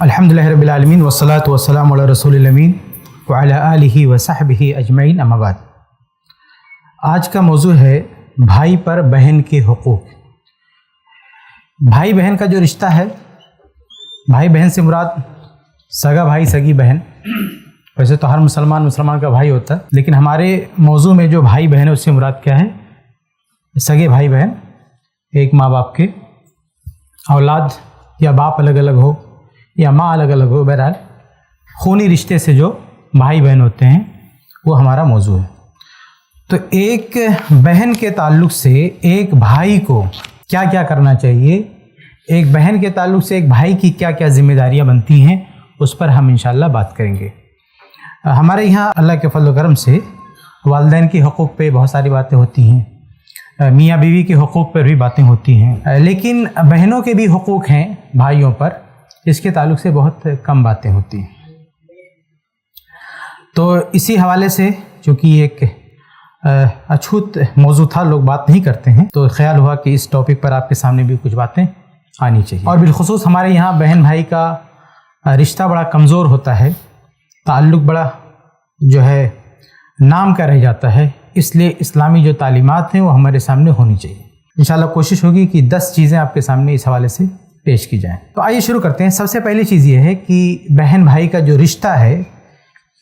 الحمدللہ رب العالمین والصلاة والسلام علی رسول الامین وعلی آلہ وصحبہ اجمعین اما بعد۔ آج کا موضوع ہے بھائی پر بہن کے حقوق۔ بھائی بہن کا جو رشتہ ہے، بھائی بہن سے مراد سگا بھائی سگی بہن، ویسے تو ہر مسلمان کا بھائی ہوتا ہے، لیکن ہمارے موضوع میں جو بھائی بہن ہے اس سے مراد کیا ہے؟ سگے بھائی بہن، ایک ماں باپ کے اولاد، یا باپ الگ الگ ہو یا ماں الگ الگ ہو، بہرحال خونی رشتے سے جو بھائی بہن ہوتے ہیں وہ ہمارا موضوع ہے۔ تو ایک بہن کے تعلق سے ایک بھائی کو کیا کیا کرنا چاہیے، ایک بہن کے تعلق سے ایک بھائی کی کیا کیا ذمہ داریاں بنتی ہیں، اس پر ہم انشاءاللہ بات کریں گے۔ ہمارے یہاں اللہ کے فضل و کرم سے والدین کے حقوق پہ بہت ساری باتیں ہوتی ہیں، میاں بیوی کے حقوق پر بھی باتیں ہوتی ہیں، لیکن بہنوں کے بھی حقوق ہیں بھائیوں پر، اس کے تعلق سے بہت کم باتیں ہوتی ہیں۔ تو اسی حوالے سے چونکہ ایک اچھوت موضوع تھا، لوگ بات نہیں کرتے ہیں، تو خیال ہوا کہ اس ٹاپک پر آپ کے سامنے بھی کچھ باتیں آنی چاہیے۔ اور بالخصوص ہمارے یہاں بہن بھائی کا رشتہ بڑا کمزور ہوتا ہے، تعلق بڑا جو ہے نام کا رہ جاتا ہے، اس لیے اسلامی جو تعلیمات ہیں وہ ہمارے سامنے ہونی چاہیے۔ انشاءاللہ کوشش ہوگی کہ 10 چیزیں آپ کے سامنے اس حوالے سے پیش کی جائیں۔ تو آئیے شروع کرتے ہیں۔ سب سے پہلی چیز یہ ہے کہ بہن بھائی کا جو رشتہ ہے،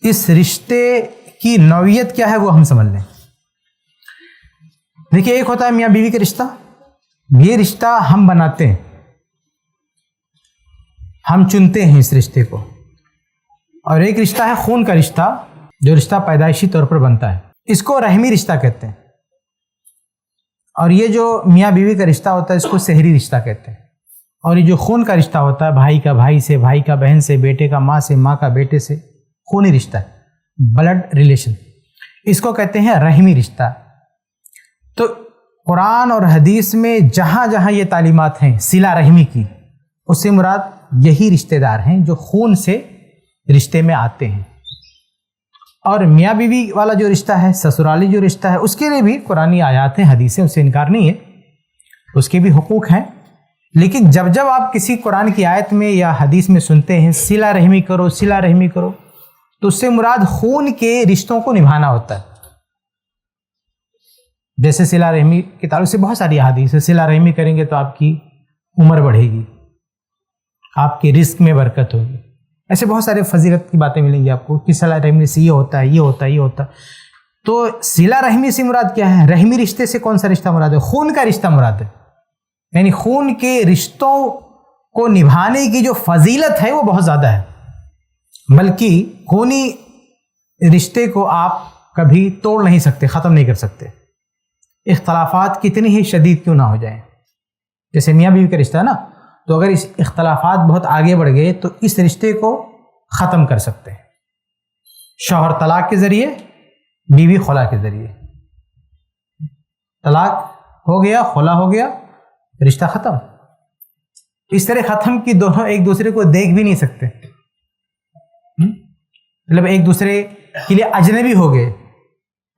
اس رشتے کی نوعیت کیا ہے وہ ہم سمجھ لیں۔ دیکھیے، ایک ہوتا ہے میاں بیوی کا رشتہ، یہ رشتہ ہم بناتے ہیں، ہم چنتے ہیں اس رشتے کو، اور ایک رشتہ ہے خون کا رشتہ، جو رشتہ پیدائشی طور پر بنتا ہے، اس کو رحمی رشتہ کہتے ہیں، اور یہ جو میاں بیوی کا رشتہ ہوتا ہے اس کو سحری رشتہ کہتے ہیں، اور یہ جو خون کا رشتہ ہوتا ہے، بھائی کا بھائی سے، بھائی کا بہن سے، بیٹے کا ماں سے، ماں کا بیٹے سے، خونی رشتہ ہے، بلڈ ریلیشن، اس کو کہتے ہیں رحمی رشتہ۔ تو قرآن اور حدیث میں جہاں جہاں یہ تعلیمات ہیں صلہ رحمی کی، اس سے مراد یہی رشتہ دار ہیں جو خون سے رشتے میں آتے ہیں۔ اور میاں بیوی والا جو رشتہ ہے، سسرالی جو رشتہ ہے، اس کے لیے بھی قرآنی آیات ہیں، حدیثیں، اس سے انکار نہیں ہے، اس کے بھی حقوق ہیں، لیکن جب جب آپ کسی قرآن کی آیت میں یا حدیث میں سنتے ہیں صلہ رحمی کرو، صلہ رحمی کرو، تو اس سے مراد خون کے رشتوں کو نبھانا ہوتا ہے۔ جیسے صلہ رحمی کے تعلق سے بہت ساری احادیث ہے، صلہ رحمی کریں گے تو آپ کی عمر بڑھے گی، آپ کے رزق میں برکت ہوگی، ایسے بہت سارے فضیلت کی باتیں ملیں گی آپ کو کہ صلہ رحمی سے یہ ہوتا ہے، یہ ہوتا ہے، یہ ہوتا ہے۔ تو صلہ رحمی سے مراد کیا ہے؟ رحمی رشتے سے کون سا رشتہ مراد ہے؟ خون کا رشتہ مراد ہے، یعنی خون کے رشتوں کو نبھانے کی جو فضیلت ہے وہ بہت زیادہ ہے، بلکہ خونی رشتے کو آپ کبھی توڑ نہیں سکتے، ختم نہیں کر سکتے، اختلافات کتنی ہی شدید کیوں نہ ہو جائیں۔ جیسے میاں بیوی کا رشتہ ہے نا، تو اگر اس اختلافات بہت آگے بڑھ گئے تو اس رشتے کو ختم کر سکتے ہیں، شوہر طلاق کے ذریعے، بیوی خلا کے ذریعے، طلاق ہو گیا، خلا ہو گیا، رشتہ ختم۔ اس طرح ختم کہ دونوں ایک دوسرے کو دیکھ بھی نہیں سکتے، مطلب ایک دوسرے کے لیے اجنبی ہو گئے،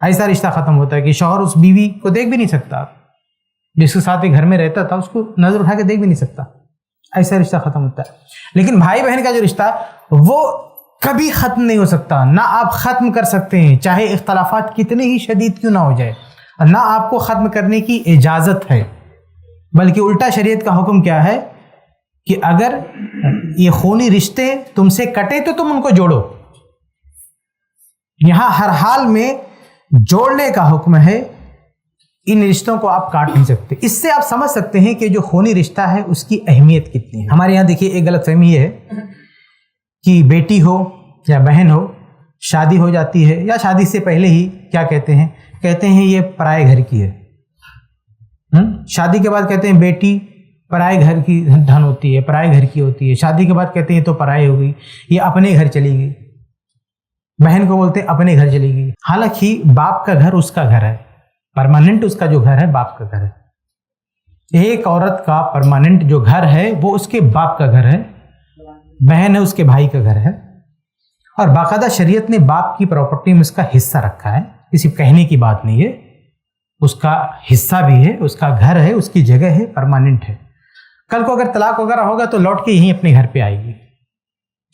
ایسا رشتہ ختم ہوتا ہے کہ شوہر اس بیوی کو دیکھ بھی نہیں سکتا، جس کے ساتھ گھر میں رہتا تھا اس کو نظر اٹھا کے دیکھ بھی نہیں سکتا، ایسا رشتہ ختم ہوتا ہے۔ لیکن بھائی بہن کا جو رشتہ وہ کبھی ختم نہیں ہو سکتا، نہ آپ ختم کر سکتے ہیں، چاہے اختلافات کتنے ہی شدید کیوں نہ ہو جائے، نہ آپ کو ختم کرنے کی اجازت ہے، بلکہ الٹا شریعت کا حکم کیا ہے کہ اگر یہ خونی رشتے تم سے کٹے تو تم ان کو جوڑو۔ یہاں ہر حال میں جوڑنے کا حکم ہے، ان رشتوں کو آپ کاٹ نہیں سکتے۔ اس سے آپ سمجھ سکتے ہیں کہ جو خونی رشتہ ہے اس کی اہمیت کتنی ہے۔ ہمارے یہاں دیکھیے ایک غلط فہمی یہ ہے کہ بیٹی ہو یا بہن ہو، شادی ہو جاتی ہے یا شادی سے پہلے ہی کیا کہتے ہیں یہ پرائے گھر کی ہے، شادی کے بعد کہتے ہیں بیٹی پرائے گھر کی دھن ہوتی ہے، پرائے گھر کی ہوتی ہے، شادی کے بعد کہتے ہیں تو پرائے ہو گئی، یہ اپنے گھر چلی گئی، بہن کو بولتے ہیں اپنے گھر چلی گئی، حالانکہ باپ کا گھر اس کا گھر ہے، پرماننٹ اس کا جو گھر ہے باپ کا گھر ہے۔ ایک عورت کا پرماننٹ جو گھر ہے وہ اس کے باپ کا گھر ہے، بہن ہے اس کے بھائی کا گھر ہے، اور باقاعدہ شریعت نے باپ کی پراپرٹی میں اس کا حصہ رکھا ہے، کسی کہنے کی بات نہیں ہے، اس کا حصہ بھی ہے، اس کا گھر ہے، اس کی جگہ ہے، پرماننٹ ہے۔ کل کو اگر طلاق وغیرہ ہوگا تو لوٹ کے یہیں اپنے گھر پہ آئے گی،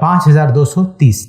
5230,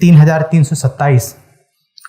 3327,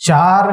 4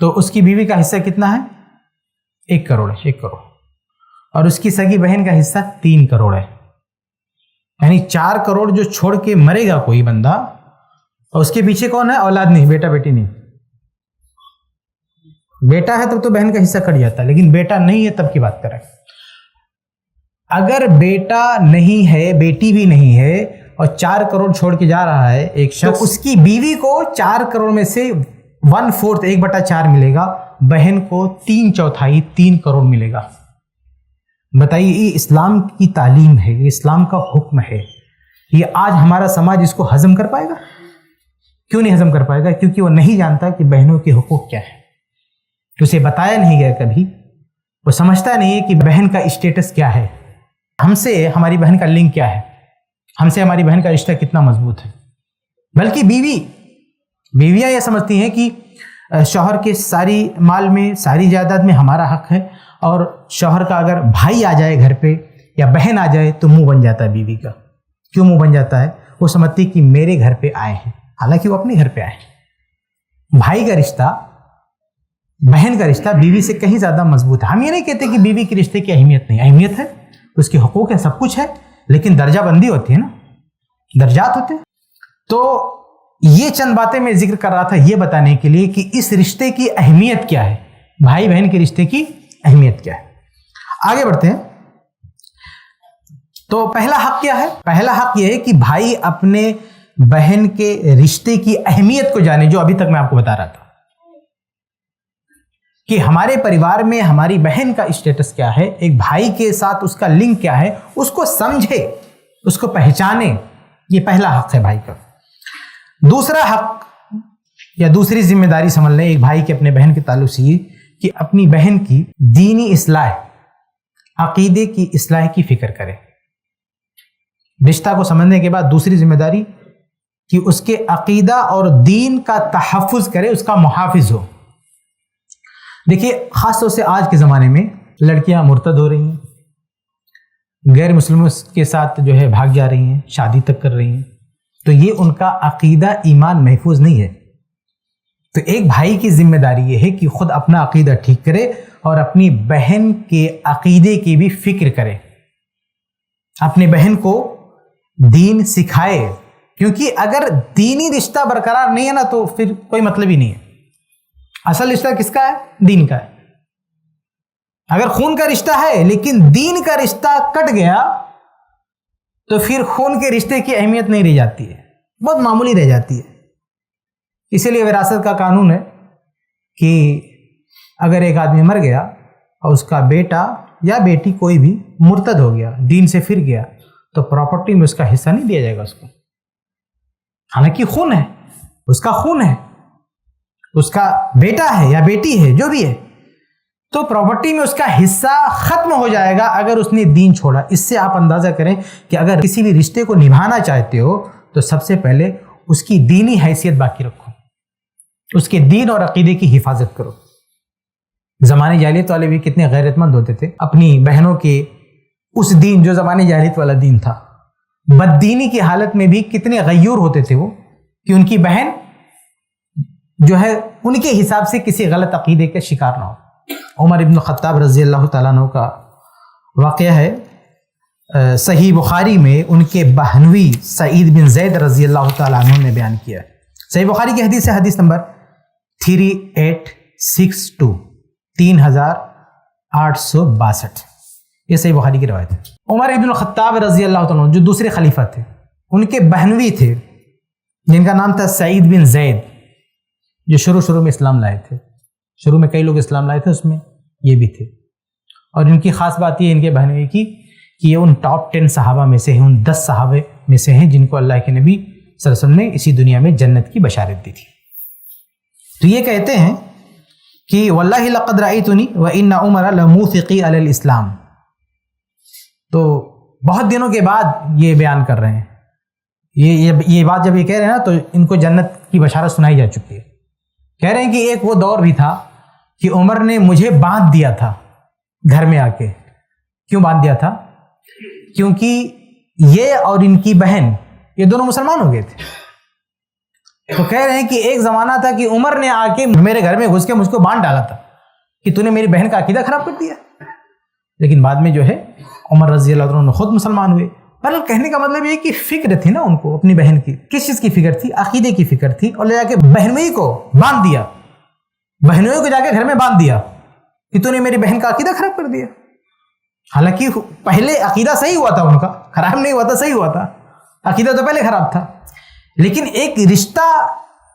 تو اس کی بیوی کا حصہ کتنا ہے؟ 1 کروڑ ہے، 1 کروڑ. اور اس کی سگی بہن کا حصہ 3 کروڑ ہے. یعنی 4 کروڑ جو چھوڑ کے مرے گا کوئی بندہ، اور اس کے پیچھے کون ہے؟ اولاد نہیں، بیٹا بیٹی نہیں. بیٹا ہے تب تو بہن کا حصہ کٹ جاتا ہے، لیکن بیٹا نہیں ہے تب کی بات کریں. اگر بیٹا نہیں ہے، بیٹی بھی نہیں ہے، اور 4 کروڑ چھوڑ کے جا رہا ہے ایک شخص، تو اس کی بیوی کو 4 کروڑ میں سے 1/4 1/4 ملے گا، بہن کو 3/4 3 کروڑ ملے گا. بتائیے، یہ اسلام کی تعلیم ہے، یہ اسلام کا حکم ہے. یہ آج ہمارا سماج اس کو ہضم کر پائے گا؟ کیوں نہیں ہضم کر پائے گا؟ کیونکہ وہ نہیں جانتا کہ بہنوں کے حقوق کیا ہے. اسے بتایا نہیں گیا کبھی. وہ سمجھتا نہیں ہے کہ بہن کا اسٹیٹس کیا ہے، ہم سے ہماری بہن کا لنک کیا ہے، ہم سے ہماری بہن کا رشتہ کتنا مضبوط ہے. بلکہ بیویاں یہ سمجھتی ہیں کہ شوہر کے ساری مال میں، ساری جائیداد میں ہمارا حق ہے، اور شوہر کا اگر بھائی آ جائے گھر پہ یا بہن آ جائے تو منہ بن جاتا ہے بیوی کا. کیوں منہ بن جاتا ہے؟ وہ سمجھتی کہ میرے گھر پہ آئے ہیں، حالانکہ وہ اپنے گھر پہ آئے ہیں. بھائی کا رشتہ، بہن کا رشتہ بیوی سے کہیں زیادہ مضبوط ہے. ہم یہ نہیں کہتے کہ بیوی کے رشتے کی اہمیت نہیں، اہمیت ہے، اس کے حقوق ہے، سب کچھ ہے، لیکن درجہ بندی ہوتی ہے نا، درجات ہوتے ہیں. تو یہ چند باتیں میں ذکر کر رہا تھا یہ بتانے کے لیے کہ اس رشتے کی اہمیت کیا ہے، بھائی بہن کے رشتے کی اہمیت کیا ہے. آگے بڑھتے ہیں. تو پہلا حق کیا ہے؟ پہلا حق یہ ہے کہ بھائی اپنے بہن کے رشتے کی اہمیت کو جانے، جو ابھی تک میں آپ کو بتا رہا تھا کہ ہمارے پریوار میں ہماری بہن کا اسٹیٹس کیا ہے، ایک بھائی کے ساتھ اس کا لنک کیا ہے، اس کو سمجھے، اس کو پہچانے. یہ پہلا حق ہے بھائی کا. دوسرا حق یا دوسری ذمہ داری سمجھ لیں ایک بھائی کے اپنے بہن کے تعلق سے یہ کہ اپنی بہن کی دینی اصلاح، عقیدے کی اصلاح کی فکر کرے. رشتہ کو سمجھنے کے بعد دوسری ذمہ داری کہ اس کے عقیدہ اور دین کا تحفظ کرے، اس کا محافظ ہو. دیکھیے، خاص طور سے آج کے زمانے میں لڑکیاں مرتد ہو رہی ہیں، غیر مسلموں کے ساتھ جو ہے بھاگ جا رہی ہیں، شادی تک کر رہی ہیں. تو یہ ان کا عقیدہ ایمان محفوظ نہیں ہے. تو ایک بھائی کی ذمہ داری یہ ہے کہ خود اپنا عقیدہ ٹھیک کرے اور اپنی بہن کے عقیدے کی بھی فکر کرے، اپنی بہن کو دین سکھائے. کیونکہ اگر دینی رشتہ برقرار نہیں ہے نا تو پھر کوئی مطلب ہی نہیں ہے. اصل رشتہ کس کا ہے؟ دین کا ہے. اگر خون کا رشتہ ہے لیکن دین کا رشتہ کٹ گیا تو پھر خون کے رشتے کی اہمیت نہیں رہ جاتی ہے، بہت معمولی رہ جاتی ہے. اسی لیے وراثت کا قانون ہے کہ اگر ایک آدمی مر گیا اور اس کا بیٹا یا بیٹی کوئی بھی مرتد ہو گیا، دین سے پھر گیا، تو پراپرٹی میں اس کا حصہ نہیں دیا جائے گا اس کو. حالانکہ خون ہے، اس کا خون ہے، اس کا بیٹا ہے یا بیٹی ہے، جو بھی ہے، تو پراپرٹی میں اس کا حصہ ختم ہو جائے گا اگر اس نے دین چھوڑا. اس سے آپ اندازہ کریں کہ اگر کسی بھی رشتے کو نبھانا چاہتے ہو تو سب سے پہلے اس کی دینی حیثیت باقی رکھو، اس کے دین اور عقیدے کی حفاظت کرو. زمانے جاہلیت والے بھی کتنے غیرت مند ہوتے تھے، اپنی بہنوں کے اس دین جو زمانے جاہلیت والا دین تھا، بددینی کی حالت میں بھی کتنے غیور ہوتے تھے وہ، کہ ان کی بہن جو ہے ان کے حساب سے کسی غلط عقیدے کے شکار نہ ہو. عمر ابن خطاب رضی اللہ تعالیٰ عنہ کا واقعہ ہے، صحیح بخاری میں ان کے بہنوئی سعید بن زید رضی اللہ تعالیٰ عنہ نے بیان کیا ہے. صحیح بخاری کی حدیث ہے، حدیث نمبر 3862، 3862. یہ صحیح بخاری کی روایت ہے. عمر ابن خطاب رضی اللہ تعالیٰ عنہ جو دوسرے خلیفہ تھے، ان کے بہنوئی تھے جن کا نام تھا سعید بن زید، جو شروع میں اسلام لائے تھے. شروع میں کئی لوگ اسلام لائے تھے، اس میں یہ بھی تھے. اور ان کی خاص بات یہ ان کے بہنوئی کی کہ یہ ان ٹاپ 10 صحابہ میں سے ہیں، ان 10 صحابہ میں سے ہیں جن کو اللہ کے نبی صلی اللہ علیہ وسلم نے اسی دنیا میں جنت کی بشارت دی تھی. تو یہ کہتے ہیں کہ واللہ لقد رأیتنی وان عمر لموثقی علی الاسلام. تو بہت دنوں کے بعد یہ بیان کر رہے ہیں، یہ بات جب یہ کہہ رہے ہیں نا تو ان کو جنت کی بشارت سنائی جا چکی ہے. کہہ رہے ہیں کہ ایک وہ دور بھی تھا کہ عمر نے مجھے باندھ دیا تھا گھر میں آ کے. کیوں باندھ دیا تھا؟ کیونکہ یہ اور ان کی بہن یہ دونوں مسلمان ہو گئے تھے. تو کہہ رہے ہیں کہ ایک زمانہ تھا کہ عمر نے آ کے میرے گھر میں گھس کے مجھ کو باندھ ڈالا تھا کہ تو نے میری بہن کا عقیدہ خراب کر دیا، لیکن بعد میں جو ہے عمر رضی اللہ عنہ خود مسلمان ہوئے۔ پر کہنے کا مطلب یہ کہ فکر تھی نا ان کو اپنی بہن کی، کس چیز کی فکر تھی؟ عقیدے کی فکر تھی، اور لے جا کے بہنوئی کو باندھ دیا، بہنوئی کو جا کے گھر میں باندھ دیا کہ تو نے میری بہن کا عقیدہ خراب کر دیا۔ حالانکہ پہلے عقیدہ صحیح ہوا تھا ان کا، خراب نہیں ہوا تھا، صحیح ہوا تھا، عقیدہ تو پہلے خراب تھا، لیکن ایک رشتہ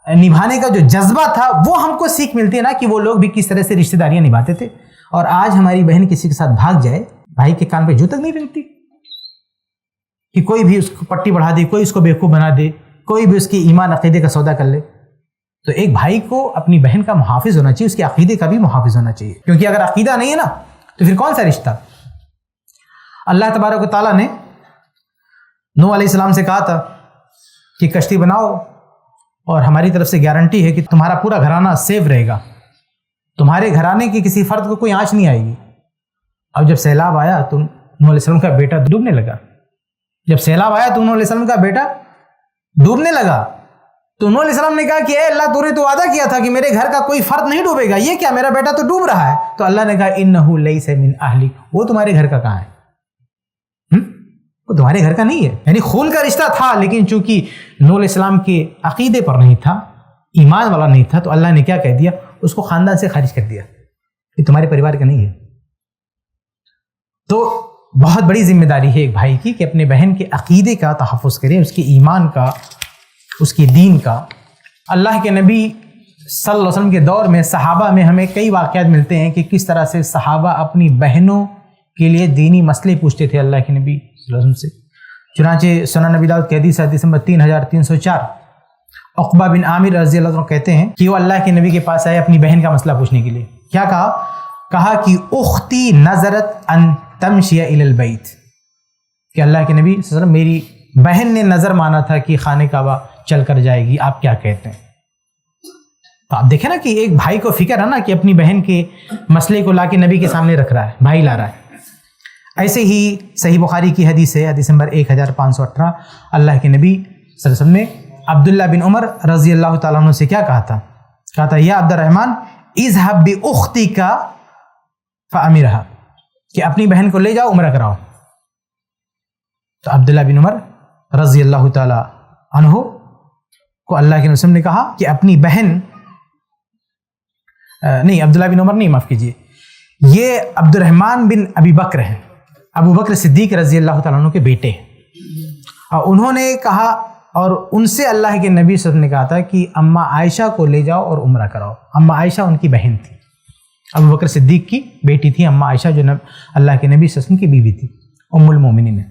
نبھانے کا جو جذبہ تھا وہ ہم کو سیکھ ملتی ہے نا کہ وہ لوگ بھی کس طرح سے رشتہ داریاں نبھاتے تھے۔ اور آج ہماری بہن کسی کے ساتھ بھاگ جائے، بھائی کے کان پہ جو تک نہیں رہتی کہ کوئی بھی اس کو پٹی بڑھا دے، کوئی اس کو بیوقوف بنا دے، کوئی بھی اس کی ایمان عقیدے کا سودا کر لے، تو ایک بھائی کو اپنی بہن کا محافظ ہونا چاہیے، اس کے عقیدے کا بھی محافظ ہونا چاہیے، کیونکہ اگر عقیدہ نہیں ہے نا تو پھر کون سا رشتہ؟ اللہ تبارک و تعالیٰ نے نوح علیہ السلام سے کہا تھا کہ کشتی بناؤ اور ہماری طرف سے گارنٹی ہے کہ تمہارا پورا گھرانہ سیف رہے گا، تمہارے گھرانے کے کسی فرد کو کوئی آنچ نہیں آئے گی۔ اب جب سیلاب آیا تو نوح علیہ السلام کا بیٹا ڈوبنے لگا، جب سیلاب آیا تو نوح علیہ السلام کا بیٹا ڈوبنے لگا، تو نوح علیہ السلام نے کہا کہ اے اللہ، تو نے تو وعدہ کیا تھا کہ میرے گھر کا کوئی فرد نہیں ڈوبے گا، یہ کیا، میرا بیٹا تو ڈوب رہا ہے۔ تو اللہ نے کہا انہ لیس من اہلک، وہ تمہارے گھر کا کہاں ہے؟ وہ تمہارے گھر کا نہیں ہے۔ یعنی خون کا رشتہ تھا، لیکن چونکہ نوح علیہ السلام کے عقیدے پر نہیں تھا، ایمان والا نہیں تھا، تو اللہ نے کیا کہہ دیا؟ اس کو خاندان سے خارج کر دیا، یہ تمہارے پریوار کا نہیں ہے۔ تو بہت بڑی ذمہ داری ہے ایک بھائی کی کہ اپنے بہن کے عقیدے کا تحفظ کرے، اس کے ایمان کا، اس کے دین کا۔ اللہ کے نبی صلی اللہ علیہ وسلم کے دور میں صحابہ میں ہمیں کئی واقعات ملتے ہیں کہ کس طرح سے صحابہ اپنی بہنوں کے لیے دینی مسئلے پوچھتے تھے اللہ کے نبی صلی اللہ علیہ وسلم سے۔ چنانچہ سنن نبی داؤد کی حدیث نمبر 3304، عقبہ بن عامر رضی اللہ عنہ کہتے ہیں کہ وہ اللہ کے نبی کے پاس آئے اپنی بہن کا مسئلہ پوچھنے کے لیے۔ کیا کہا کہ اختی نظرت ان تمشی الی البیت، کہ اللہ کے نبی صلی اللہ علیہ وسلم، میری بہن نے نظر مانا تھا کہ خانہ کعبہ چل کر جائے گی، آپ کیا کہتے ہیں؟ تو آپ دیکھیں نا کہ ایک بھائی کو فکر ہے نا کہ اپنی بہن کے مسئلے کو لا کے نبی کے سامنے رکھ رہا ہے، بھائی لا رہا ہے۔ ایسے ہی صحیح بخاری کی حدیث ہے، حدیث نمبر 1518، اللہ کے نبی صلی اللہ علیہ وسلم نے عبداللہ بن عمر رضی اللہ تعالیٰ عنہ سے کیا کہا تھا یا عبد الرحمن اذهب باختك فامرها، کہ اپنی بہن کو لے جاؤ عمرہ کراؤ۔ تو عبداللہ بن عمر رضی اللہ تعالیٰ عنہ کو اللہ کے رسول نے کہا کہ اپنی بہن، نہیں عبداللہ بن عمر نہیں، معاف کیجیے، یہ عبد الرحمن بن ابی بکر ہیں، ابو بکر صدیق رضی اللہ تعالیٰ عنہ کے بیٹے ہیں، اور انہوں نے کہا، اور ان سے اللہ کے نبی صلی اللہ علیہ وسلم نے کہا تھا کہ اماں عائشہ کو لے جاؤ اور عمرہ کراؤ۔ اماں عائشہ ان کی بہن تھی، ابو بکر صدیق کی بیٹی تھی اماں عائشہ، جو اللہ کے نبی صلی اللہ علیہ وسلم کی بیوی تھی، ام المومنین۔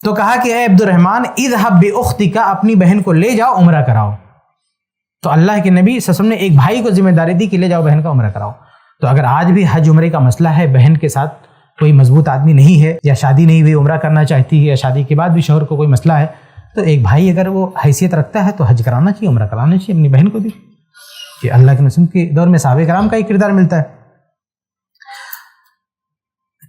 تو کہا کہ اے عبد الرحمن اذهب باختك، اپنی بہن کو لے جاؤ عمرہ کراؤ۔ تو اللہ کے نبی صلی اللہ علیہ وسلم نے ایک بھائی کو ذمہ داری دی کہ لے جاؤ بہن کا عمرہ کراؤ۔ تو اگر آج بھی حج عمرے کا مسئلہ ہے، بہن کے ساتھ کوئی مضبوط آدمی نہیں ہے، یا شادی نہیں ہوئی عمرہ کرنا چاہتی ہے، یا شادی کے بعد بھی شوہر کو کوئی مسئلہ ہے، تو ایک بھائی اگر وہ حیثیت رکھتا ہے تو حج کرانا چاہیے، عمرہ کرانا چاہیے اپنی بہن کو بھی، کہ اللہ کے رسول کے دور میں صحابہ کرام کا ہی کردار ملتا ہے۔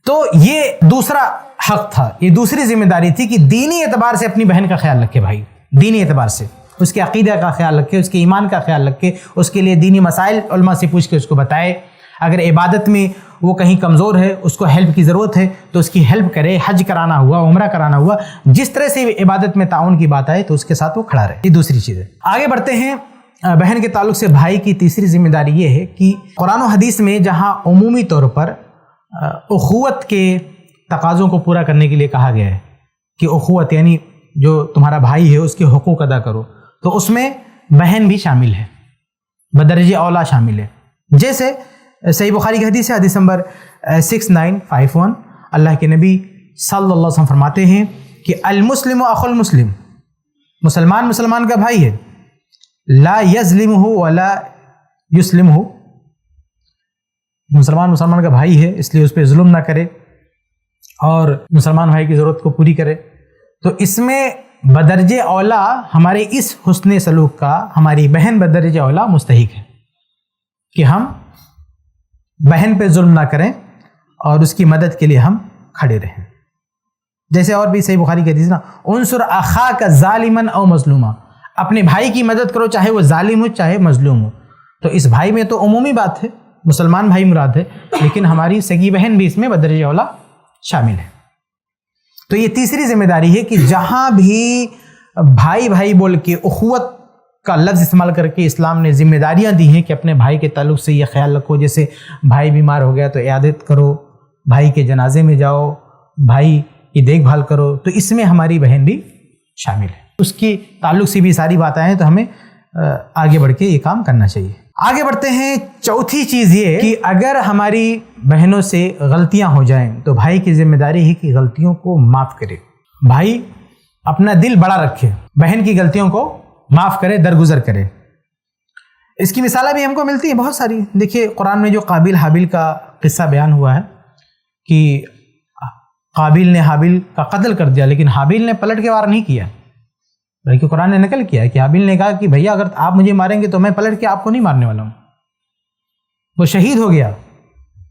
تو یہ دوسرا حق تھا، یہ دوسری ذمہ داری تھی کہ دینی اعتبار سے اپنی بہن کا خیال رکھے بھائی، دینی اعتبار سے اس کے عقیدہ کا خیال رکھے، اس کے ایمان کا خیال رکھے، اس کے لیے دینی مسائل علماء سے پوچھ کے اس کو بتائے۔ اگر عبادت میں وہ کہیں کمزور ہے، اس کو ہیلپ کی ضرورت ہے تو اس کی ہیلپ کرے، حج کرانا ہوا، عمرہ کرانا ہوا، جس طرح سے عبادت میں تعاون کی بات آئے تو اس کے ساتھ وہ کھڑا رہے۔ یہ دوسری چیز ہے۔ آگے بڑھتے ہیں، بہن کے تعلق سے بھائی کی تیسری ذمہ داری یہ ہے کہ قرآن و حدیث میں جہاں عمومی طور پر اخوت کے تقاضوں کو پورا کرنے کے لیے کہا گیا ہے کہ اخوت یعنی جو تمہارا بھائی ہے اس کے حقوق ادا کرو، تو اس میں بہن بھی شامل ہے، بدرجہ اولا شامل ہے۔ جیسے صحیح بخاری کی حدیث ہے، حدیث نمبر 6951، اللہ کے نبی صلی اللہ علیہ وسلم فرماتے ہیں کہ المسلم اخو المسلم، مسلمان مسلمان کا بھائی ہے، لا یظلمہ ولا یسلمہ، مسلمان مسلمان کا بھائی ہے اس لیے اس پہ ظلم نہ کرے اور مسلمان بھائی کی ضرورت کو پوری کرے۔ تو اس میں بدرجہ اولا ہمارے اس حسن سلوک کا ہماری بہن بدرجہ اولا مستحق ہے کہ ہم بہن پہ ظلم نہ کریں اور اس کی مدد کے لیے ہم کھڑے رہیں۔ جیسے اور بھی صحیح بخاری کی حدیث نا، انصر اخاک ظالما او مظلوما، اپنے بھائی کی مدد کرو، چاہے وہ ظالم ہو چاہے مظلوم ہو. تو اس بھائی میں تو عمومی بات ہے، مسلمان بھائی مراد ہے، لیکن ہماری سگی بہن بھی اس میں بدرجہ اولا شامل ہے. تو یہ تیسری ذمہ داری ہے کہ جہاں بھی بھائی بھائی بول کے اخوت کا لفظ استعمال کر کے اسلام نے ذمہ داریاں دی ہیں کہ اپنے بھائی کے تعلق سے یہ خیال رکھو، جیسے بھائی بیمار ہو گیا تو عیادت کرو، بھائی کے جنازے میں جاؤ، بھائی کی دیکھ بھال کرو، تو اس میں ہماری بہن بھی شامل ہے. اس کی تعلق سے بھی ساری باتیں ہیں، تو ہمیں آگے بڑھ کے یہ کام کرنا چاہیے. آگے بڑھتے ہیں. چوتھی چیز یہ کہ اگر ہماری بہنوں سے غلطیاں ہو جائیں تو بھائی کی ذمہ داری ہے کہ غلطیوں کو معاف کرے. بھائی اپنا دل بڑا رکھے، بہن کی غلطیوں کو معاف کرے، درگزر کرے. اس کی مثالیں بھی ہم کو ملتی ہیں بہت ساری. دیکھیے قرآن میں جو قابل حابیل کا قصہ بیان ہوا ہے کہ قابل نے حابیل کا قتل کر دیا، لیکن حابیل نے پلٹ کے وار نہیں کیا، بلکہ قرآن نے نقل کیا ہے کہ حابیل نے کہا کہ بھیا اگر آپ مجھے ماریں گے تو میں پلٹ کے آپ کو نہیں مارنے والا ہوں. وہ شہید ہو گیا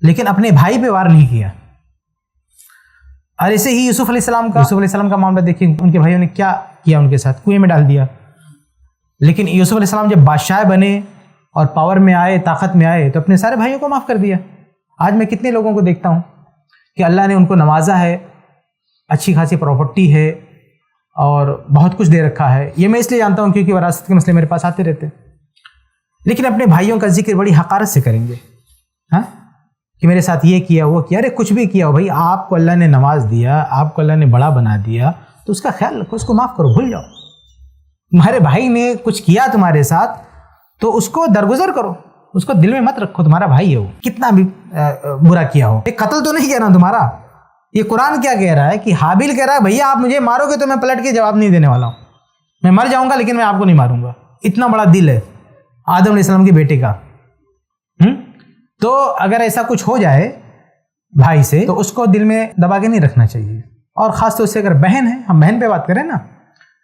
لیکن اپنے بھائی پہ وار نہیں کیا. اور ایسے ہی یوسف علیہ السلام کا معاملہ دیکھیں، ان کے بھائیوں نے کیا کیا، ان کے ساتھ کنویں میں ڈال دیا. لیکن یوسف علیہ السلام جب بادشاہ بنے اور پاور میں آئے، طاقت میں آئے، تو اپنے سارے بھائیوں کو معاف کر دیا. آج میں کتنے لوگوں کو دیکھتا ہوں کہ اللہ نے ان کو نوازا ہے، اچھی خاصی پراپرٹی ہے اور بہت کچھ دے رکھا ہے. یہ میں اس لیے جانتا ہوں کیونکہ وراثت کے مسئلے میرے پاس آتے رہتے، لیکن اپنے بھائیوں کا ذکر بڑی حقارت سے کریں گے. ہاں کہ میرے ساتھ یہ کیا وہ کیا. ارے کچھ بھی کیا ہو بھائی، آپ کو اللہ نے نواز دیا، آپ کو اللہ نے بڑا بنا دیا، تو اس کا خیال رکھو، اس کو معاف کرو، بھول جاؤ. تمہارے بھائی نے کچھ کیا تمہارے ساتھ تو اس کو درگزر کرو، اس کو دل میں مت رکھو. تمہارا بھائی ہے وہ، کتنا بھی برا کیا ہو. ایک قتل تو نہیں کیا نا تمہارا. یہ قرآن کیا کہہ رہا ہے کہ حابیل کہہ رہا ہے بھیا آپ مجھے مارو گے تو میں پلٹ کے جواب نہیں دینے والا ہوں، میں مر جاؤں گا لیکن میں آپ کو نہیں ماروں گا. اتنا بڑا دل ہے آدم علیہ السلام کے بیٹے کا. تو اگر ایسا کچھ ہو جائے بھائی سے تو اس کو دل میں دبا کے نہیں رکھنا چاہیے. اور خاص طور سے اگر بہن ہے، ہم بہن پہ بات کریں نا،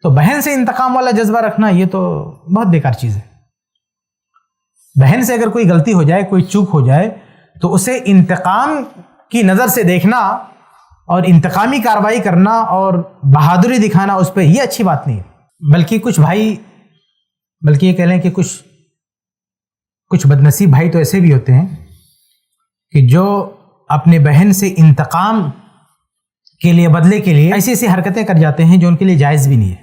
تو بہن سے انتقام والا جذبہ رکھنا یہ تو بہت بیکار چیز ہے. بہن سے اگر کوئی غلطی ہو جائے، کوئی چوک ہو جائے، تو اسے انتقام کی نظر سے دیکھنا اور انتقامی کارروائی کرنا اور بہادری دکھانا اس پہ، یہ اچھی بات نہیں ہے. بلکہ کچھ بھائی، بلکہ یہ کہہ لیں کہ کچھ بدنصیب بھائی تو ایسے بھی ہوتے ہیں کہ جو اپنے بہن سے انتقام کے لیے، بدلے کے لیے ایسی ایسی حرکتیں کر جاتے ہیں جو ان کے لیے جائز بھی نہیں ہے.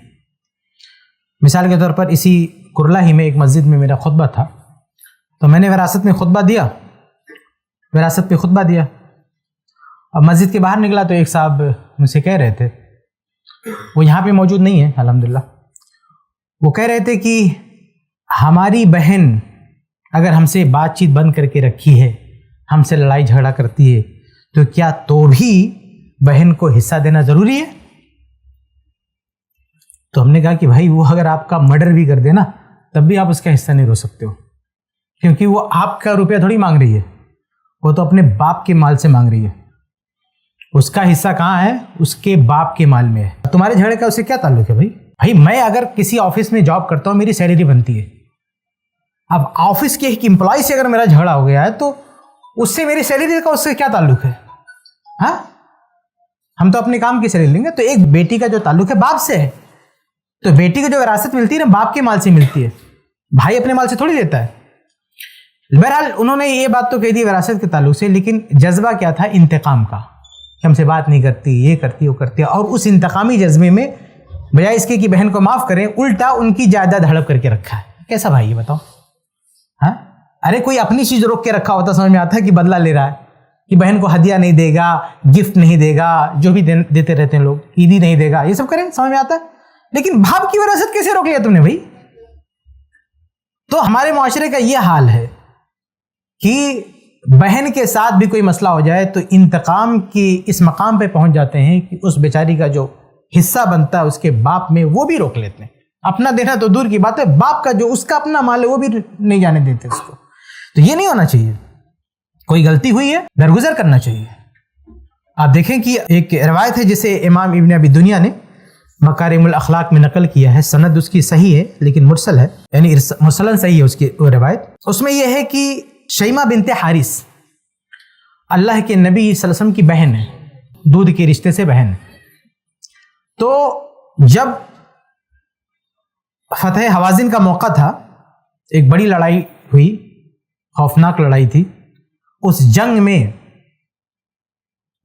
مثال کے طور پر اسی کرلا ہی میں ایک مسجد میں میرا خطبہ تھا، تو میں نے وراثت پہ خطبہ دیا. اب مسجد کے باہر نکلا تو ایک صاحب مجھ سے کہہ رہے تھے، وہ یہاں پہ موجود نہیں ہے الحمدللہ، وہ کہہ رہے تھے کہ ہماری بہن اگر ہم سے بات چیت بند کر کے رکھی ہے، ہم سے لڑائی جھگڑا کرتی ہے، تو کیا تو بھی بہن کو حصہ دینا ضروری ہے؟ تو ہم نے کہا کہ بھائی وہ اگر آپ کا مرڈر بھی کر دے نا تب بھی آپ اس کا حصہ نہیں رو سکتے ہو، کیونکہ وہ آپ کا روپیہ تھوڑی مانگ رہی ہے، وہ تو اپنے باپ کے مال سے مانگ رہی ہے. اس کا حصہ کہاں ہے؟ اس کے باپ کے مال میں ہے. تمہارے جھگڑے کا اسے کیا تعلق ہے بھائی میں اگر کسی آفس میں جاب کرتا ہوں، میری سیلری بنتی ہے. اب آفس کے ایک امپلائی سے اگر میرا جھگڑا ہو گیا ہے تو اس سے میری سیلری کا اس سے کیا تعلق ہے؟ ہاں ہم تو اپنے کام کی سیلری لیں گے. تو ایک بیٹی کا جو تعلق ہے باپ سے ہے، تو بیٹی کو جو وراثت ملتی ہے نا باپ کے مال سے ملتی ہے، بھائی اپنے مال سے تھوڑی دیتا ہے. بہرحال انہوں نے یہ بات تو کہہ دی وراثت کے تعلق سے، لیکن جذبہ کیا تھا؟ انتقام کا، کہ ہم سے بات نہیں کرتی، یہ کرتی وہ کرتی. اور اس انتقامی جذبے میں بجائے اس کے کہ بہن کو معاف کریں، الٹا ان کی جائیداد ہڑپ کر کے رکھا ہے. کیسا بھائی ہے بتاؤ؟ ہاں ارے کوئی اپنی چیز روک کے رکھا ہوتا سمجھ میں آتا ہے کہ بدلہ لے رہا ہے، کہ بہن کو ہدیہ نہیں دے گا، گفٹ نہیں دے گا، جو بھی دیتے رہتے ہیں لوگ، عیدی نہیں دے گا، یہ سب کریں سمجھ میں آتا ہے. لیکن باپ کی وراثت کیسے روک لیا تم نے بھائی؟ تو ہمارے معاشرے کا یہ حال ہے کہ بہن کے ساتھ بھی کوئی مسئلہ ہو جائے تو انتقام کی اس مقام پہ پہنچ جاتے ہیں کہ اس بیچاری کا جو حصہ بنتا ہے اس کے باپ میں وہ بھی روک لیتے ہیں. اپنا دینا تو دور کی بات ہے، باپ کا جو اس کا اپنا مال ہے وہ بھی نہیں جانے دیتے اس کو. تو یہ نہیں ہونا چاہیے. کوئی غلطی ہوئی ہے درگزر کرنا چاہیے. آپ دیکھیں کہ ایک روایت ہے جسے امام ابن ابی دنیا نے مکارم الاخلاق میں نقل کیا ہے، سند اس کی صحیح ہے لیکن مرسل ہے، یعنی مرسلن صحیح ہے اس کی روایت. اس میں یہ ہے کہ شیمہ بنت حارث اللہ کے نبی صلی اللہ علیہ وسلم کی بہن ہے، دودھ کے رشتے سے بہن ہے. تو جب فتح حوازن کا موقع تھا، ایک بڑی لڑائی ہوئی، خوفناک لڑائی تھی. اس جنگ میں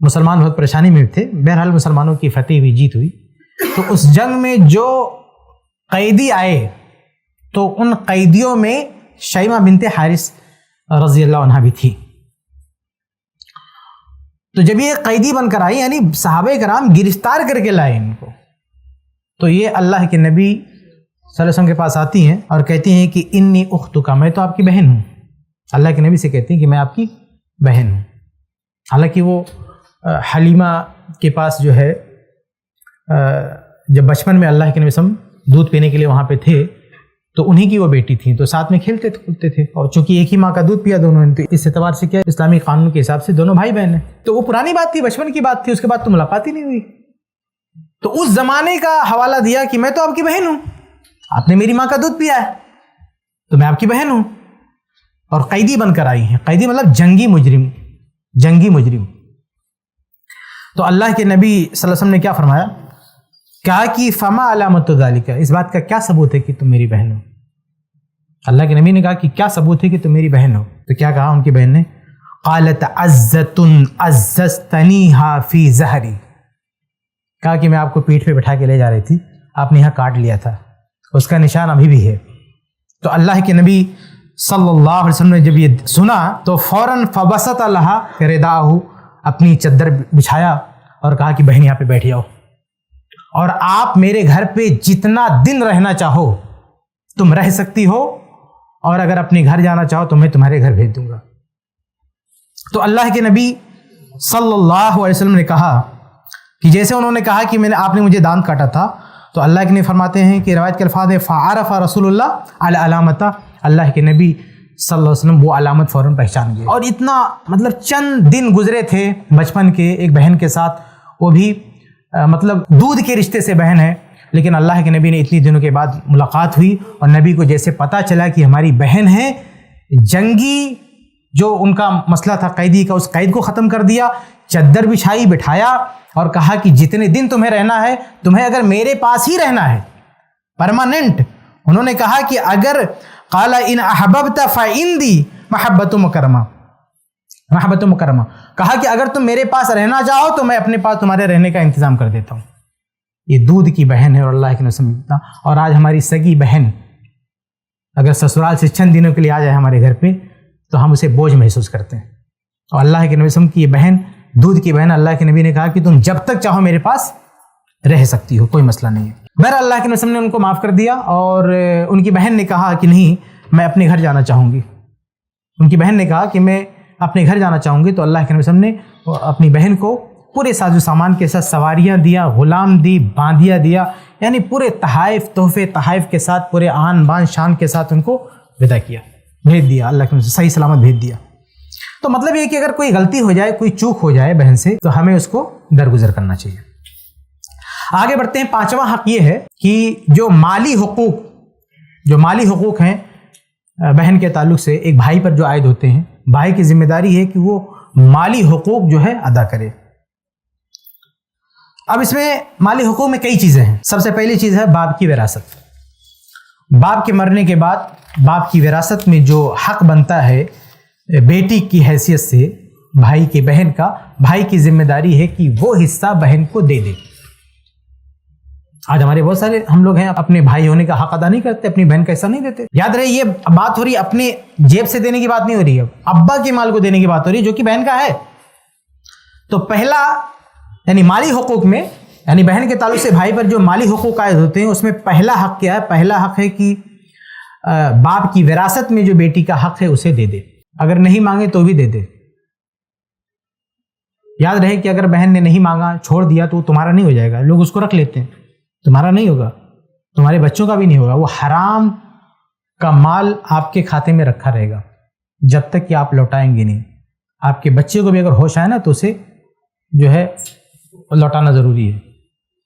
مسلمان بہت پریشانی میں تھے. بہرحال مسلمانوں کی فتح ہوئی، جیت ہوئی. تو اس جنگ میں جو قیدی آئے تو ان قیدیوں میں شیمہ بنت حارث رضی اللہ عنہ بھی تھی. تو جب یہ قیدی بن کر آئی، یعنی صحابہ کرام گرفتار کر کے لائے ان کو، تو یہ اللہ کے نبی صلی اللہ علیہ وسلم کے پاس آتی ہیں اور کہتی ہیں کہ انی اختک، میں تو آپ کی بہن ہوں. اللہ کے نبی سے کہتی ہیں کہ میں آپ کی بہن ہوں. حالانکہ وہ حلیمہ کے پاس جو ہے جب بچپن میں اللہ کے نبی صلی اللہ علیہ وسلم دودھ پینے کے لیے وہاں پہ تھے تو انہی کی وہ بیٹی تھیں، تو ساتھ میں کھیلتے کودتے تھے، اور چونکہ ایک ہی ماں کا دودھ پیا دونوں نے، تو اس اعتبار سے کیا اسلامی قانون کے حساب سے دونوں بھائی بہن ہیں. تو وہ پرانی بات تھی، بچپن کی بات تھی، اس کے بعد تو ملاقات ہی نہیں ہوئی. تو اس زمانے کا حوالہ دیا کہ میں تو آپ کی بہن ہوں، آپ نے میری ماں کا دودھ پیا ہے تو میں آپ کی بہن ہوں. اور قیدی بن کر آئی ہیں. قیدی مطلب جنگی مجرم. تو اللہ کے نبی صلی اللہ علیہ وسلم نے کیا فرمایا؟ کہا کہ فما علامت ذالک، اس بات کا کیا ثبوت ہے کہ تم میری بہن ہو؟ اللہ کے نبی نے کہا کہ کیا ثبوت ہے کہ تم میری بہن ہو؟ تو کیا کہا ان کی بہن نے؟ قالت عزت عززتنیھا فی ظہری، کہا کہ میں آپ کو پیٹھ پہ بٹھا کے لے جا رہی تھی، آپ نے یہاں کاٹ لیا تھا، اس کا نشان ابھی بھی ہے. تو اللہ کے نبی صلی اللہ علیہ وسلم نے جب یہ سنا تو فوراً فبسط لہا رداءہ، اپنی چادر بچھایا اور کہا کہ بہن یہاں پہ بیٹھ جاؤ، اور آپ میرے گھر پہ جتنا دن رہنا چاہو تم رہ سکتی ہو، اور اگر اپنے گھر جانا چاہو تو میں تمہارے گھر بھیج دوں گا. تو اللہ کے نبی صلی اللہ علیہ وسلم نے کہا کہ جیسے انہوں نے کہا کہ آپ نے مجھے دانت کاٹا تھا، تو اللہ کے نبی فرماتے ہیں کہ روایت کے الفاظ ہے فعرف رسول اللہ علامت، اللہ کے نبی صلی اللہ علیہ وسلم وہ علامت فوراً پہچان گئے. اور اتنا مطلب چند دن گزرے تھے بچپن کے ایک بہن کے ساتھ، وہ بھی مطلب دودھ کے رشتے سے بہن ہے، لیکن اللہ کے نبی نے اتنی دنوں کے بعد ملاقات ہوئی اور نبی کو جیسے پتہ چلا کہ ہماری بہن ہے، جنگی جو ان کا مسئلہ تھا قیدی کا، اس قید کو ختم کر دیا، چادر بچھائی، بٹھایا اور کہا کہ جتنے دن تمہیں رہنا ہے، تمہیں اگر میرے پاس ہی رہنا ہے پرماننٹ. انہوں نے کہا کہ اگر قال ان احببت فعندی محبت مکرمہ، کہا کہ اگر تم میرے پاس رہنا چاہو تو میں اپنے پاس تمہارے رہنے کا انتظام کر دیتا ہوں. یہ دودھ کی بہن ہے اور اللہ کے نبی. اور آج ہماری سگی بہن اگر سسرال سے چند دنوں کے لیے آ جائے ہمارے گھر پہ تو ہم اسے بوجھ محسوس کرتے ہیں. اور اللہ کے نبی کی یہ بہن، دودھ کی بہن، اللہ کے نبی نے کہا کہ تم جب تک چاہو میرے پاس رہ سکتی ہو، کوئی مسئلہ نہیں ہے. بہر اللہ کے نبی نے ان کو معاف کر دیا، اور ان کی بہن نے کہا کہ نہیں، میں اپنے گھر جانا چاہوں گی. ان کی بہن نے کہا کہ میں اپنے گھر جانا چاہوں گی. تو اللہ کے نبی نے اپنی بہن کو پورے ساز و سامان کے ساتھ سواریاں دیا، غلام دی، باندیا دیا، یعنی پورے تحائف، تحفے تحائف کے ساتھ، پورے آن بان شان کے ساتھ ان کو ودا کیا، بھیج دیا. اللہ کے نبی صحیح سلامت بھیج دیا. تو مطلب یہ کہ اگر کوئی غلطی ہو جائے، کوئی چوک ہو جائے بہن سے، تو ہمیں اس کو درگزر کرنا چاہیے. آگے بڑھتے ہیں. 5واں حق یہ ہے کہ جو مالی حقوق ہیں بہن کے تعلق سے ایک بھائی پر جو عائد ہوتے ہیں، بھائی کی ذمہ داری ہے کہ وہ مالی حقوق جو ہے ادا کرے. اب اس میں مالی حقوق میں کئی چیزیں ہیں. سب سے پہلی چیز ہے باپ کی وراثت. باپ کے مرنے کے بعد باپ کی وراثت میں جو حق بنتا ہے بیٹی کی حیثیت سے بھائی کی بہن کا، بھائی کی ذمہ داری ہے کہ وہ حصہ بہن کو دے دے. آج ہمارے بہت سارے ہم لوگ ہیں اپنے بھائی ہونے کا حق ادا نہیں کرتے، اپنی بہن کا حصہ نہیں دیتے. یاد رہے یہ بات ہو رہی ہے اپنے جیب سے دینے کی بات نہیں ہو رہی ہے، ابا کے مال کو دینے کی بات ہو رہی ہے جو کہ بہن کا ہے. تو پہلا یعنی مالی حقوق میں، یعنی بہن کے تعلق سے بھائی پر جو مالی حقوق عائد ہوتے ہیں، اس میں پہلا حق کیا ہے؟ پہلا حق ہے کہ باپ کی وراثت میں جو بیٹی کا حق ہے اسے دے دے. اگر نہیں مانگے تو بھی دے دے. یاد رہے کہ اگر بہن نے نہیں مانگا، چھوڑ دیا، تو وہ تمہارا نہیں ہو جائے گا. لوگ اس کو رکھ لیتے ہیں، تمہارا نہیں ہوگا، تمہارے بچوں کا بھی نہیں ہوگا. وہ حرام کا مال آپ کے کھاتے میں رکھا رہے گا جب تک کہ آپ لوٹائیں گے نہیں. آپ کے بچے کو بھی اگر ہوش آئے نا تو اسے جو ہے لوٹانا ضروری ہے.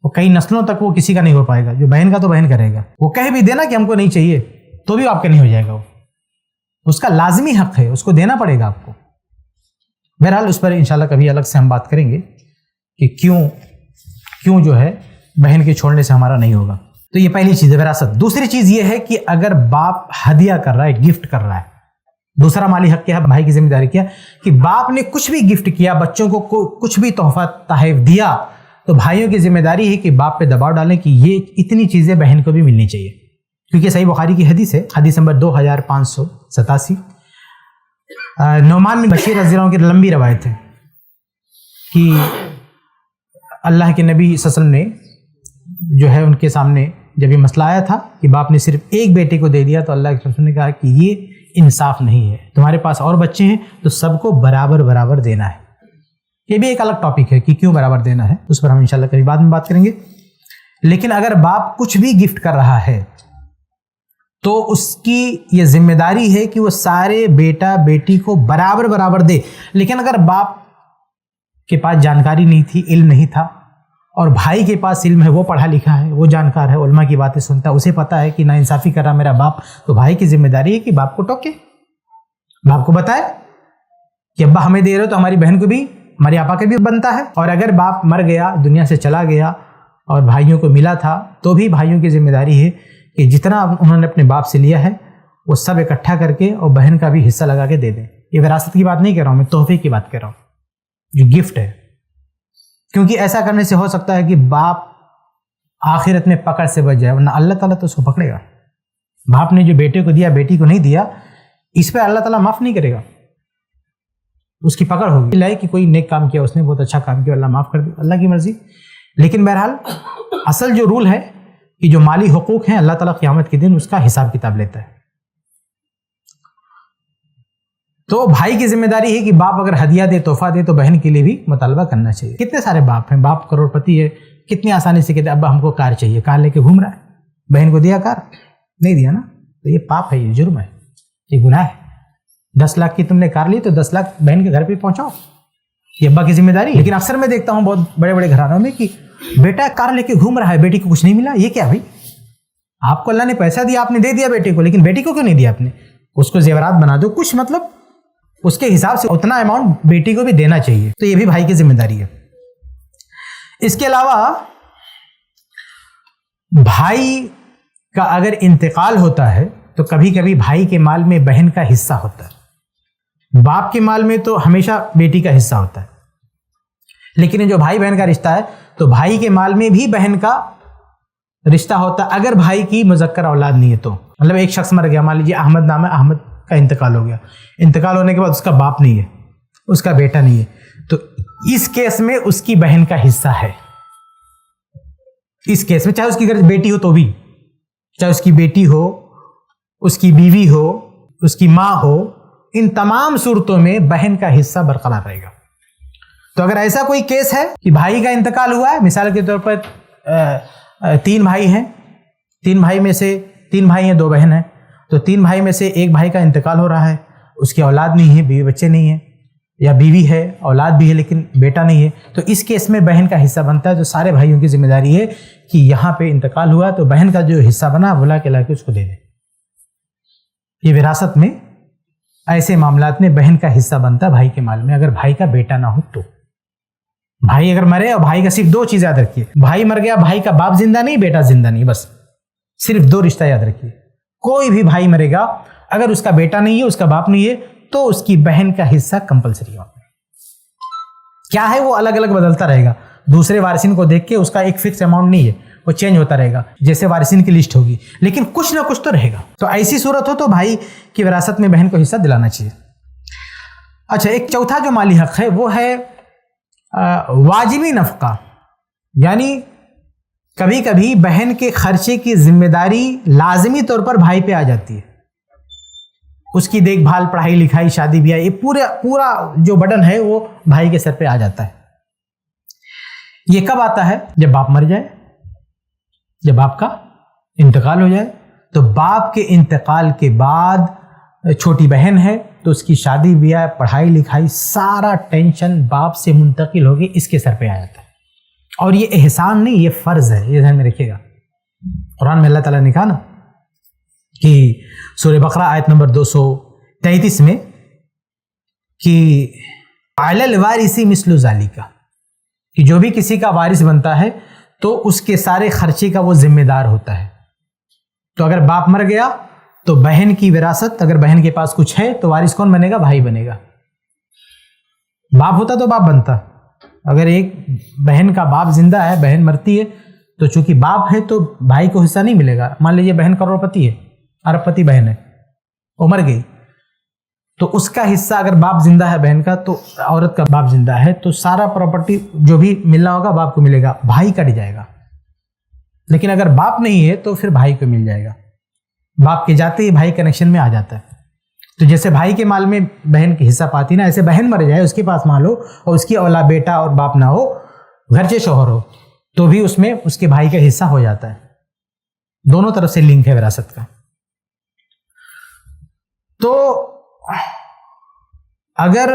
وہ کئی نسلوں تک وہ کسی کا نہیں ہو پائے گا. جو بہن کا تو بہن کرے گا. وہ کہہ بھی دینا کہ ہم کو نہیں چاہیے تو بھی آپ کا نہیں ہو جائے گا. وہ اس کا لازمی حق ہے، اس کو دینا پڑے گا آپ کو. بہرحال اس پر انشاءاللہ کبھی الگ سے ہم بات کریں گے کہ کیوں جو ہے بہن کے چھوڑنے سے ہمارا نہیں ہوگا. تو یہ پہلی چیز ہے وراثت. دوسری چیز یہ ہے کہ اگر باپ ہدیہ کر رہا ہے, گفٹ کر رہا ہے, دوسرا مالی حق کیا ہے, بھائی کی ذمہ داری کیا کہ باپ نے کچھ بھی گفٹ کیا, بچوں کو کچھ بھی تحفہ تحائف دیا, تو بھائیوں کی ذمہ داری ہے کہ باپ پہ دباؤ ڈالیں کہ یہ اتنی چیزیں بہن کو بھی ملنی چاہیے. کیونکہ صحیح بخاری کی حدیث ہے, حدیث نمبر 2587. نعمان بن بشیر رضی اللہ عنہ کی لمبی روایت ہے کہ اللہ کے نبی صلی اللہ علیہ وسلم نے جو ہے ان کے سامنے جب یہ مسئلہ آیا تھا کہ باپ نے صرف ایک بیٹے کو دے دیا, تو اللہ کے رسول نے کہا کہ یہ انصاف نہیں ہے, تمہارے پاس اور بچے ہیں تو سب کو برابر برابر دینا ہے. یہ بھی ایک الگ ٹاپک ہے کہ کیوں برابر دینا ہے, اس پر ہم انشاءاللہ کبھی بعد میں بات کریں گے. لیکن اگر باپ کچھ بھی گفٹ کر رہا ہے تو اس کی یہ ذمہ داری ہے کہ وہ سارے بیٹا بیٹی کو برابر برابر دے. لیکن اگر باپ کے پاس جانکاری نہیں تھی, علم نہیں تھا, اور بھائی کے پاس علم ہے, وہ پڑھا لکھا ہے, وہ جانکار ہے, علماء کی باتیں سنتا ہے, اسے پتا ہے کہ ناانصافی کر رہا میرا باپ, تو بھائی کی ذمہ داری ہے کہ باپ کو ٹوکے, باپ کو بتائے کہ ابا ہمیں دے رہے ہو تو ہماری بہن کو بھی, ہمارے آپا کے بھی بنتا ہے. اور اگر باپ مر گیا, دنیا سے چلا گیا اور بھائیوں کو ملا تھا, تو بھی بھائیوں کی ذمہ داری ہے کہ جتنا انہوں نے اپنے باپ سے لیا ہے وہ سب اکٹھا کر کے اور بہن کا بھی حصہ لگا کے دے دیں. یہ وراثت کی بات نہیں کر رہا ہوں میں, تحفے کی بات کر رہا ہوں, جو گفٹ ہے. کیونکہ ایسا کرنے سے ہو سکتا ہے کہ باپ آخرت میں پکڑ سے بچ جائے, ورنہ اللہ تعالیٰ تو اس کو پکڑے گا. باپ نے جو بیٹے کو دیا بیٹی کو نہیں دیا, اس پہ اللہ تعالیٰ معاف نہیں کرے گا, اس کی پکڑ ہوگی. اللہ کہ کوئی نیک کام کیا, اس نے بہت اچھا کام کیا, اللہ معاف کر دے, اللہ کی مرضی. لیکن بہرحال اصل جو رول ہے کہ جو مالی حقوق ہیں, اللہ تعالیٰ قیامت کے دن اس کا حساب کتاب لیتا ہے. تو بھائی کی ذمہ داری ہے کہ باپ اگر ہدیہ دے, تحفہ دے, تو بہن کے لیے بھی مطالبہ کرنا چاہیے. کتنے سارے باپ ہیں, باپ کروڑ پتی ہے, کتنی آسانی سے کہتے ہیں ابا ہم کو کار چاہیے, کار لے کے گھوم رہا ہے, بہن کو دیا کار نہیں دیا نا, تو یہ پاپ ہے, یہ جرم ہے, یہ گناہ ہے. 10 لاکھ کی تم نے کار لی تو 10 لاکھ بہن کے گھر پہ پہنچاؤ, یہ ابا کی ذمہ داری. لیکن اکثر میں دیکھتا ہوں بہت بڑے بڑے گھرانوں میں کہ بیٹا کار لے کے گھوم رہا ہے, بیٹی کو کچھ نہیں ملا. یہ کیا بھائی, آپ کو اللہ نے پیسہ دیا, آپ نے دے دیا بیٹے کو, لیکن بیٹی کو کیوں نہیں دیا آپ نے؟ اس کو زیورات بنا دو کچھ, مطلب اس کے حساب سے اتنا اماؤنٹ بیٹی کو بھی دینا چاہیے. تو یہ بھی بھائی کی ذمہ داری ہے. اس کے علاوہ بھائی کا اگر انتقال ہوتا ہے تو کبھی کبھی بھائی کے مال میں بہن کا حصہ ہوتا ہے. باپ کے مال میں تو ہمیشہ بیٹی کا حصہ ہوتا ہے, لیکن جو بھائی بہن کا رشتہ ہے تو بھائی کے مال میں بھی بہن کا رشتہ ہوتا ہے, اگر بھائی کی مذکر اولاد نہیں ہے تو. مطلب ایک شخص مر گیا, مان لیجیے احمد نام ہے, احمد کا انتقال ہو گیا, انتقال ہونے کے بعد اس کا باپ نہیں ہے, اس کا بیٹا نہیں ہے, تو اس کیس میں اس کی بہن کا حصہ ہے. اس کیس میں چاہے اس کی بیٹی ہو تو بھی, چاہے اس کی بیٹی ہو, اس کی بیوی ہو, اس کی ماں ہو, ان تمام صورتوں میں بہن کا حصہ برقرار رہے گا. تو اگر ایسا کوئی کیس ہے کہ بھائی کا انتقال ہوا ہے, مثال کے طور پر 3 بھائی ہیں, 3 بھائی میں سے 3 بھائی ہیں 2 بہن ہیں, تو 3 بھائی میں سے ایک بھائی کا انتقال ہو رہا ہے, اس کی اولاد نہیں ہے, بیوی بچے نہیں ہیں, یا بیوی ہے اولاد بھی ہے لیکن بیٹا نہیں ہے, تو اس کیس میں بہن کا حصہ بنتا ہے. تو سارے بھائیوں کی ذمہ داری ہے کہ یہاں پہ انتقال ہوا تو بہن کا جو حصہ بنا بلا کے لا کے اس کو دے دیں. یہ وراثت میں ایسے معاملات میں بہن کا حصہ بنتا ہے بھائی کے مال میں, اگر بھائی کا بیٹا نہ ہو تو. بھائی اگر مرے, اور بھائی کا صرف 2 چیز یاد رکھیے, بھائی مر گیا, بھائی کا باپ زندہ نہیں, بیٹا زندہ نہیں, بس صرف 2 رشتہ یاد رکھیے. کوئی بھی بھائی مرے گا, اگر اس کا بیٹا نہیں ہے, اس کا باپ نہیں ہے, تو اس کی بہن کا حصہ کمپلسری ہوگا. کیا ہے وہ الگ الگ بدلتا رہے گا, دوسرے وارثین کو دیکھ کے اس کا ایک فکس اماؤنٹ نہیں ہے, وہ چینج ہوتا رہے گا جیسے وارثین کی لسٹ ہوگی, لیکن کچھ نہ کچھ تو رہے گا. تو ایسی صورت ہو تو بھائی کی وراثت میں بہن کو حصہ دلانا چاہیے. اچھا, ایک چوتھا جو مالی حق ہے وہ ہے واجبی نفقہ. یعنی کبھی کبھی بہن کے خرچے کی ذمہ داری لازمی طور پر بھائی پہ آ جاتی ہے, اس کی دیکھ بھال, پڑھائی لکھائی, شادی بیاہ, یہ پورا جو برڈن ہے وہ بھائی کے سر پہ آ جاتا ہے. یہ کب آتا ہے؟ جب باپ مر جائے, جب باپ کا انتقال ہو جائے. تو باپ کے انتقال کے بعد چھوٹی بہن ہے تو اس کی شادی بیاہ, پڑھائی لکھائی, سارا ٹینشن باپ سے منتقل ہو کے اس کے سر پہ آ جاتا ہے. اور یہ احسان نہیں, یہ فرض ہے, یہ ذہن میں رکھیے گا. قرآن میں اللہ تعالیٰ نے کہا نا کہ سورہ بقرہ آیت نمبر 233 میں کہ علی الوارث مثل ذالک, کہ جو بھی کسی کا وارث بنتا ہے تو اس کے سارے خرچے کا وہ ذمہ دار ہوتا ہے. تو اگر باپ مر گیا تو بہن کی وراثت، اگر بہن کے پاس کچھ ہے تو وارث کون بنے گا؟ بھائی بنے گا. باپ ہوتا تو باپ بنتا. اگر ایک بہن کا باپ زندہ ہے، بہن مرتی ہے، تو چونکہ باپ ہے تو بھائی کو حصہ نہیں ملے گا. مان لیجیے بہن کروڑ پتی ہے، ارب پتی بہن ہے، وہ مر گئی، تو اس کا حصہ اگر باپ زندہ ہے بہن کا، تو عورت کا باپ زندہ ہے تو سارا پراپرٹی جو بھی ملنا ہوگا باپ کو ملے گا، بھائی کٹ جائے گا. لیکن اگر باپ نہیں ہے تو پھر بھائی کو مل جائے گا. باپ کے جاتے ہی بھائی کنیکشن میں آ جاتا ہے. تو جیسے بھائی کے مال میں بہن کی حصہ پاتی نا، ایسے بہن مر جائے، اس کے پاس مال ہو اور اس کی اولاد بیٹا اور باپ نہ ہو، گھرچے شوہر ہو، تو بھی اس میں اس کے بھائی کا حصہ ہو جاتا ہے. دونوں طرف سے لنک ہے وراثت کا. تو اگر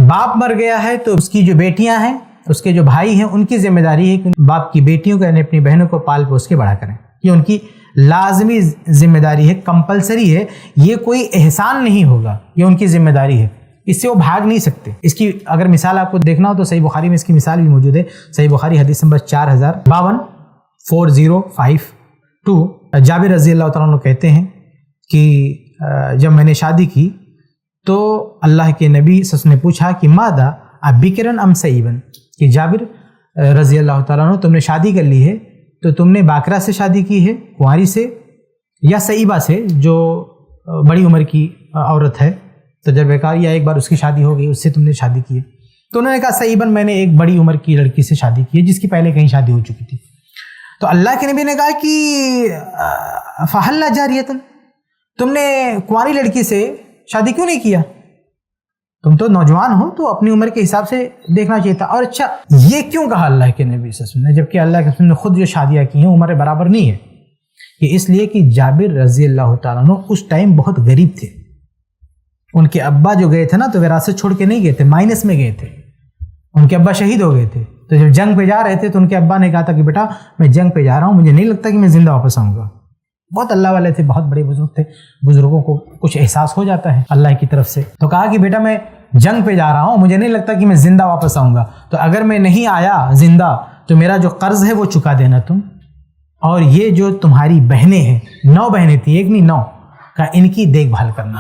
باپ مر گیا ہے تو اس کی جو بیٹیاں ہیں، اس کے جو بھائی ہیں، ان کی ذمہ داری ہے کہ باپ کی بیٹیوں کو یعنی اپنی بہنوں کو پال پوس کے بڑا کریں. یہ ان کی لازمی ذمہ داری ہے، کمپلسری ہے. یہ کوئی احسان نہیں ہوگا، یہ ان کی ذمہ داری ہے. اس سے وہ بھاگ نہیں سکتے. اس کی اگر مثال آپ کو دیکھنا ہو تو صحیح بخاری میں اس کی مثال بھی موجود ہے. صحیح بخاری حدیث نمبر 4052 4052. جابر رضی اللہ تعالیٰ عنہ کہتے ہیں کہ جب میں نے شادی کی تو اللہ کے نبی صلی اللہ علیہ وسلم نے پوچھا کہ ماذا ابکرن ام سیبن، کہ جابر رضی اللہ تعالیٰ عنہ تم نے شادی کر لی ہے تو تم نے باکرہ سے شادی کی ہے، کنواری سے، یا سیبہ سے جو بڑی عمر کی عورت ہے، تجربہ کار، یا ایک بار اس کی شادی ہو گئی اس سے تم نے شادی کی ہے؟ تو انہوں نے کہا سیبن، میں نے ایک بڑی عمر کی لڑکی سے شادی کی ہے جس کی پہلے کہیں شادی ہو چکی تھی. تو اللہ کے نبی نے کہا کہ فحل جاریتن، تم نے کنواری لڑکی سے شادی کیوں نہیں کیا؟ تم تو نوجوان ہو تو اپنی عمر کے حساب سے دیکھنا چاہیے تھا. اور اچھا یہ کیوں کہا اللہ کے نبی صلی اللہ علیہ وسلم نے، جبکہ اللہ کے رسول نے خود جو شادیاں کی ہیں عمر برابر نہیں ہے؟ یہ اس لیے کہ جابر رضی اللہ تعالیٰ عنہ اس ٹائم بہت غریب تھے. ان کے ابا جو گئے تھے نا تو وراثت چھوڑ کے نہیں گئے تھے، مائنس میں گئے تھے. ان کے ابا شہید ہو گئے تھے، تو جب جنگ پہ جا رہے تھے تو ان کے ابا نے کہا تھا کہ بیٹا میں جنگ پہ جا رہا ہوں، مجھے نہیں لگتا کہ میں زندہ واپس آؤں گا. بہت اللہ والے تھے، بہت بڑے بزرگ تھے، بزرگوں کو کچھ احساس ہو جاتا ہے اللہ کی طرف سے. تو کہا کہ بیٹا میں جنگ پہ جا رہا ہوں، مجھے نہیں لگتا کہ میں زندہ واپس آؤں گا، تو اگر میں نہیں آیا زندہ تو میرا جو قرض ہے وہ چکا دینا تم، اور یہ جو تمہاری بہنیں ہیں، 9 بہنیں تھیں، ایک نہیں 9، کا ان کی دیکھ بھال کرنا،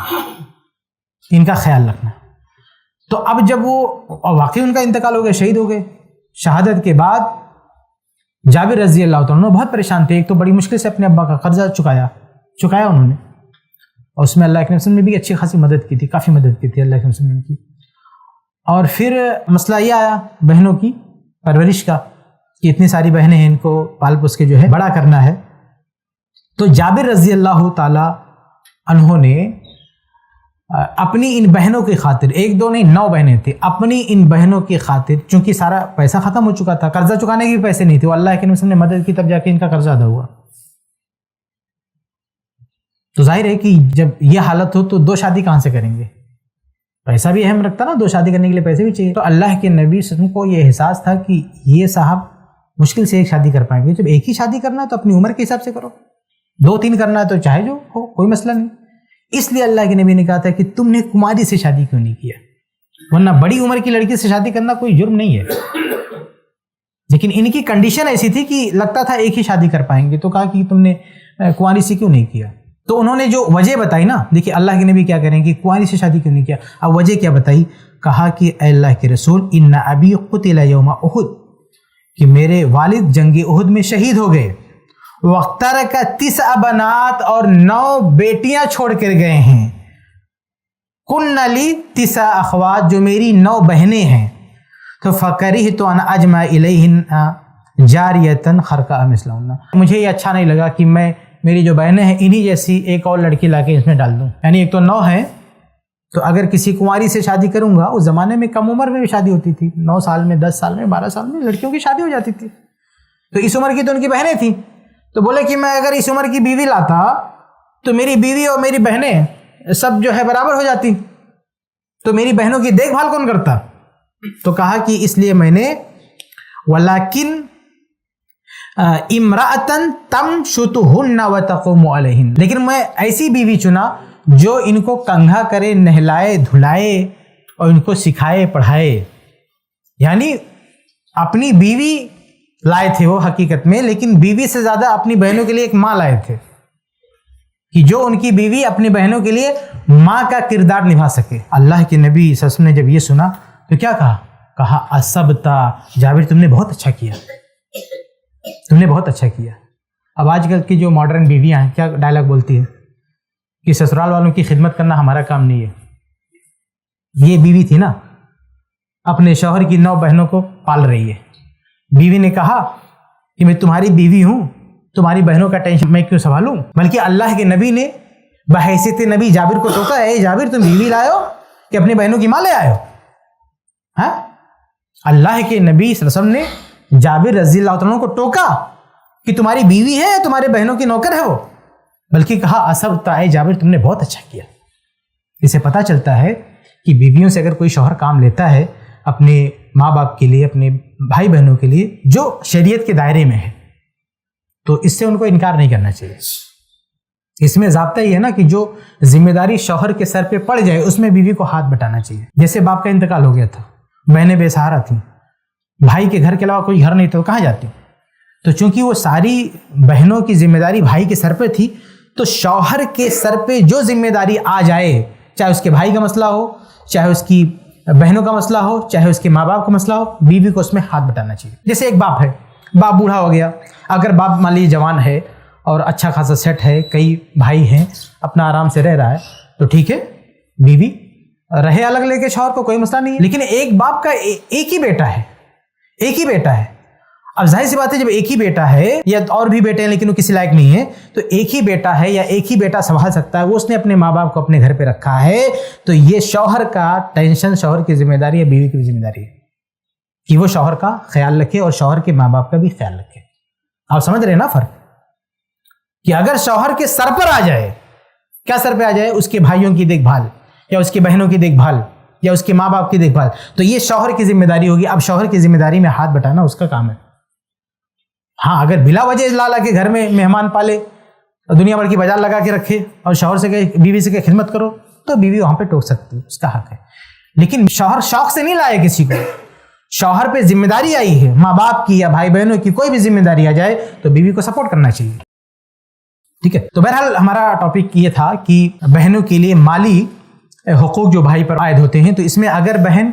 ان کا خیال رکھنا. تو اب جب وہ واقعی ان کا انتقال ہو گیا، شہید ہو گئے، شہادت کے بعد جابر رضی اللہ تعالیٰ عنہ بہت پریشان تھے. ایک تو بڑی مشکل سے اپنے ابا کا قرضہ چکایا انہوں نے، اور اس میں اللہ کے رسول نے بھی اچھی خاصی مدد کی تھی، کافی مدد کی تھی اللہ کے رسول نے کی. اور پھر مسئلہ یہ آیا بہنوں کی پرورش کا کہ اتنی ساری بہنیں ہیں، ان کو پال پوس کے جو ہے بڑا کرنا ہے. تو جابر رضی اللہ تعالیٰ عنہ نے اپنی ان بہنوں کی خاطر، 1 2 نہیں 9 بہنیں تھیں، اپنی ان بہنوں کی خاطر، چونکہ سارا پیسہ ختم ہو چکا تھا، قرضہ چکانے کے بھی پیسے نہیں تھے، وہ اللہ کے رسول نے مدد کی تب جا کے ان کا قرضہ ادا ہوا. تو ظاہر ہے کہ جب یہ حالت ہو تو 2 شادی کہاں سے کریں گے؟ پیسہ بھی اہم رکھتا نا، 2 شادی کرنے کے لیے پیسے بھی چاہیے. تو اللہ کے نبی صلی اللہ علیہ وسلم کو یہ احساس تھا کہ یہ صاحب مشکل سے 1 شادی کر پائیں گے. جب ایک ہی شادی کرنا ہے تو اپنی عمر کے حساب سے کرو، 2 3 کرنا ہے تو چاہے جو ہو، کوئی مسئلہ نہیں. اس لیے اللہ کے نبی نے کہا تھا کہ تم نے کنواری سے شادی کیوں نہیں کیا؟ ورنہ بڑی عمر کی لڑکی سے شادی کرنا کوئی جرم نہیں ہے. لیکن ان کی کنڈیشن ایسی تھی کہ لگتا تھا ایک ہی شادی کر پائیں گے، تو کہا کہ تم نے کنواری سے کیوں نہیں کیا؟ تو انہوں نے جو وجہ بتائی نا، دیکھیے اللہ کے نبی کیا کریں کہ کنواری سے شادی کیوں نہیں کیا. اب وجہ کیا بتائی؟ کہا کہ اے اللہ کے رسول ان ابی قتل یوم احد، کہ میرے والد جنگ احد میں شہید ہو گئے، وَاخْتَرَكَ 9 بنات، اور 9 بیٹیاں چھوڑ کر گئے ہیں، كُنَّ لِي 9 اخوات، جو میری 9 بہنیں ہیں. تو فَكَرِهْتُ أَنْ أَجْمَعَ إِلَيْهِنَّ جَارِيَةً خَرْقَهَا مِثْلَهُنَّ، مجھے یہ اچھا نہیں لگا کہ میں میری جو بہنیں ہیں انہی جیسی ایک اور لڑکی لا کے اس میں ڈال دوں. یعنی ایک تو 9 ہے، تو اگر کسی کنواری سے شادی کروں گا، اس زمانے میں کم عمر میں بھی شادی ہوتی تھی، 9 سال میں 10 سال میں 12 سال میں لڑکیوں کی شادی ہو جاتی تھی. تو اس عمر کی تو ان کی بہنیں تھیں، تو بولے کہ میں اگر اس عمر کی بیوی لاتا تو میری بیوی اور میری بہنیں سب جو ہے برابر ہو جاتی، تو میری بہنوں کی دیکھ بھال کون کرتا؟ تو کہا کہ اس لیے میں نے وَلَكِنْ امرأتن تمشطہن وتقوم علیہن، لیکن میں ایسی بیوی چنا جو ان کو کنگھا کرے، نہلائے دھلائے اور ان کو سکھائے پڑھائے. یعنی اپنی بیوی لائے تھے وہ حقیقت میں، لیکن بیوی سے زیادہ اپنی بہنوں کے لیے ایک ماں لائے تھے کہ جو ان کی بیوی اپنی بہنوں کے لیے ماں کا کردار نبھا سکے۔ اللہ کے نبی صلی اللہ علیہ وسلم نے جب یہ سنا تو کیا کہا اصبتا، جابر تم نے بہت اچھا کیا، تم نے بہت اچھا کیا۔ اب آج کل کی جو ماڈرن بیویاں ہیں کیا ڈائلاگ بولتی ہے کہ سسرال والوں کی خدمت کرنا ہمارا کام نہیں ہے۔ یہ بیوی تھی نا، اپنے شوہر کی 9 بہنوں کو پال رہی ہے۔ بیوی نے کہا کہ میں تمہاری بیوی ہوں، تمہاری بہنوں کا ٹینشن میں کیوں سنبھالوں؟ بلکہ اللہ کے نبی نے بحیثیت نبی جابر کو ٹوکا، اے جابر تم بیوی لائے ہو کہ اپنی بہنوں کی ماں لے آئے ہو؟ ہاں، اللہ کے نبی صلی اللہ علیہ وسلم نے جابر رضی اللہ عنہ کو ٹوکا کہ تمہاری بیوی ہے، تمہارے بہنوں کی نوکر ہے وہ، بلکہ کہا اصبت، اے جابر تم نے بہت اچھا کیا۔ اسے پتہ چلتا ہے کہ بیویوں سے اگر کوئی شوہر کام لیتا ہے اپنے ماں باپ کے لیے، اپنے بھائی بہنوں کے لیے جو شریعت کے دائرے میں ہے، تو اس سے ان کو انکار نہیں کرنا چاہیے۔ اس میں ضابطہ یہ ہے نا کہ جو ذمہ داری شوہر کے سر پہ پڑ جائے اس میں بیوی کو ہاتھ بٹانا چاہیے۔ جیسے باپ کا انتقال ہو گیا تھا، بہنیں بے سہارا تھیں، بھائی کے گھر کے علاوہ کوئی گھر نہیں تھا، وہ کہاں جاتی؟ تو چونکہ وہ ساری بہنوں کی ذمہ داری بھائی کے سر پہ تھی، تو شوہر کے سر پہ جو ذمہ داری آ جائے، چاہے اس کے بھائی کا مسئلہ ہو، چاہے اس کی بہنوں کا مسئلہ ہو، چاہے اس کے ماں باپ کا مسئلہ ہو، بیوی کو اس میں ہاتھ بٹانا چاہیے۔ جیسے ایک باپ ہے، باپ بوڑھا ہو گیا، اگر باپ مان لیجیے جوان ہے اور اچھا خاصا سیٹ ہے، کئی بھائی ہیں، اپنا آرام سے رہ رہا ہے، تو ٹھیک ہے، بیوی رہے الگ لے کے شوہر کو، کوئی مسئلہ نہیں ہے۔ لیکن ایک باپ کا ایک ہی بیٹا ہے، ایک ہی بیٹا ہے۔ اب ظاہر سی بات ہے جب ایک ہی بیٹا ہے یا اور بھی بیٹے ہیں لیکن وہ کسی لائق نہیں ہے، تو ایک ہی بیٹا ہے یا ایک ہی بیٹا سنبھال سکتا ہے، وہ اس نے اپنے ماں باپ کو اپنے گھر پہ رکھا ہے، تو یہ شوہر کا ٹینشن، شوہر کی ذمہ داری ہے، بیوی کی بھی ذمہ داری ہے کہ وہ شوہر کا خیال رکھے اور شوہر کے ماں باپ کا بھی خیال رکھے۔ آپ سمجھ رہے ہیں نا فرق؟ کہ اگر شوہر کے سر پر آ جائے، کیا سر پہ آ جائے؟ اس کے بھائیوں کی دیکھ بھال یا اس کی بہنوں کی دیکھ بھال یا اس کے ماں باپ کی دیکھ بھال، تو یہ شوہر کی ذمہ داری ہوگی۔ اب شوہر کی ذمہ داری میں ہاتھ بٹانا اس کا کام ہے۔ ہاں، اگر بلا وجہ لالا کے گھر میں مہمان پالے، دنیا بھر کی بازار لگا کے رکھے اور شوہر سے کہے، بیوی سے کہے خدمت کرو، تو بیوی وہاں پہ ٹوک سکتی ہے، اس کا حق ہے۔ لیکن شوہر شوق سے نہیں لائے کسی کو، شوہر پہ ذمہ داری آئی ہے، ماں باپ کی یا بھائی بہنوں کی کوئی بھی ذمہ داری آ جائے تو بیوی کو سپورٹ کرنا چاہیے۔ ٹھیک ہے، تو بہرحال ہمارا ٹاپک یہ تھا کہ بہنوں کے لیے مالی حقوق جو بھائی پر عائد ہوتے ہیں، تو اس میں اگر بہن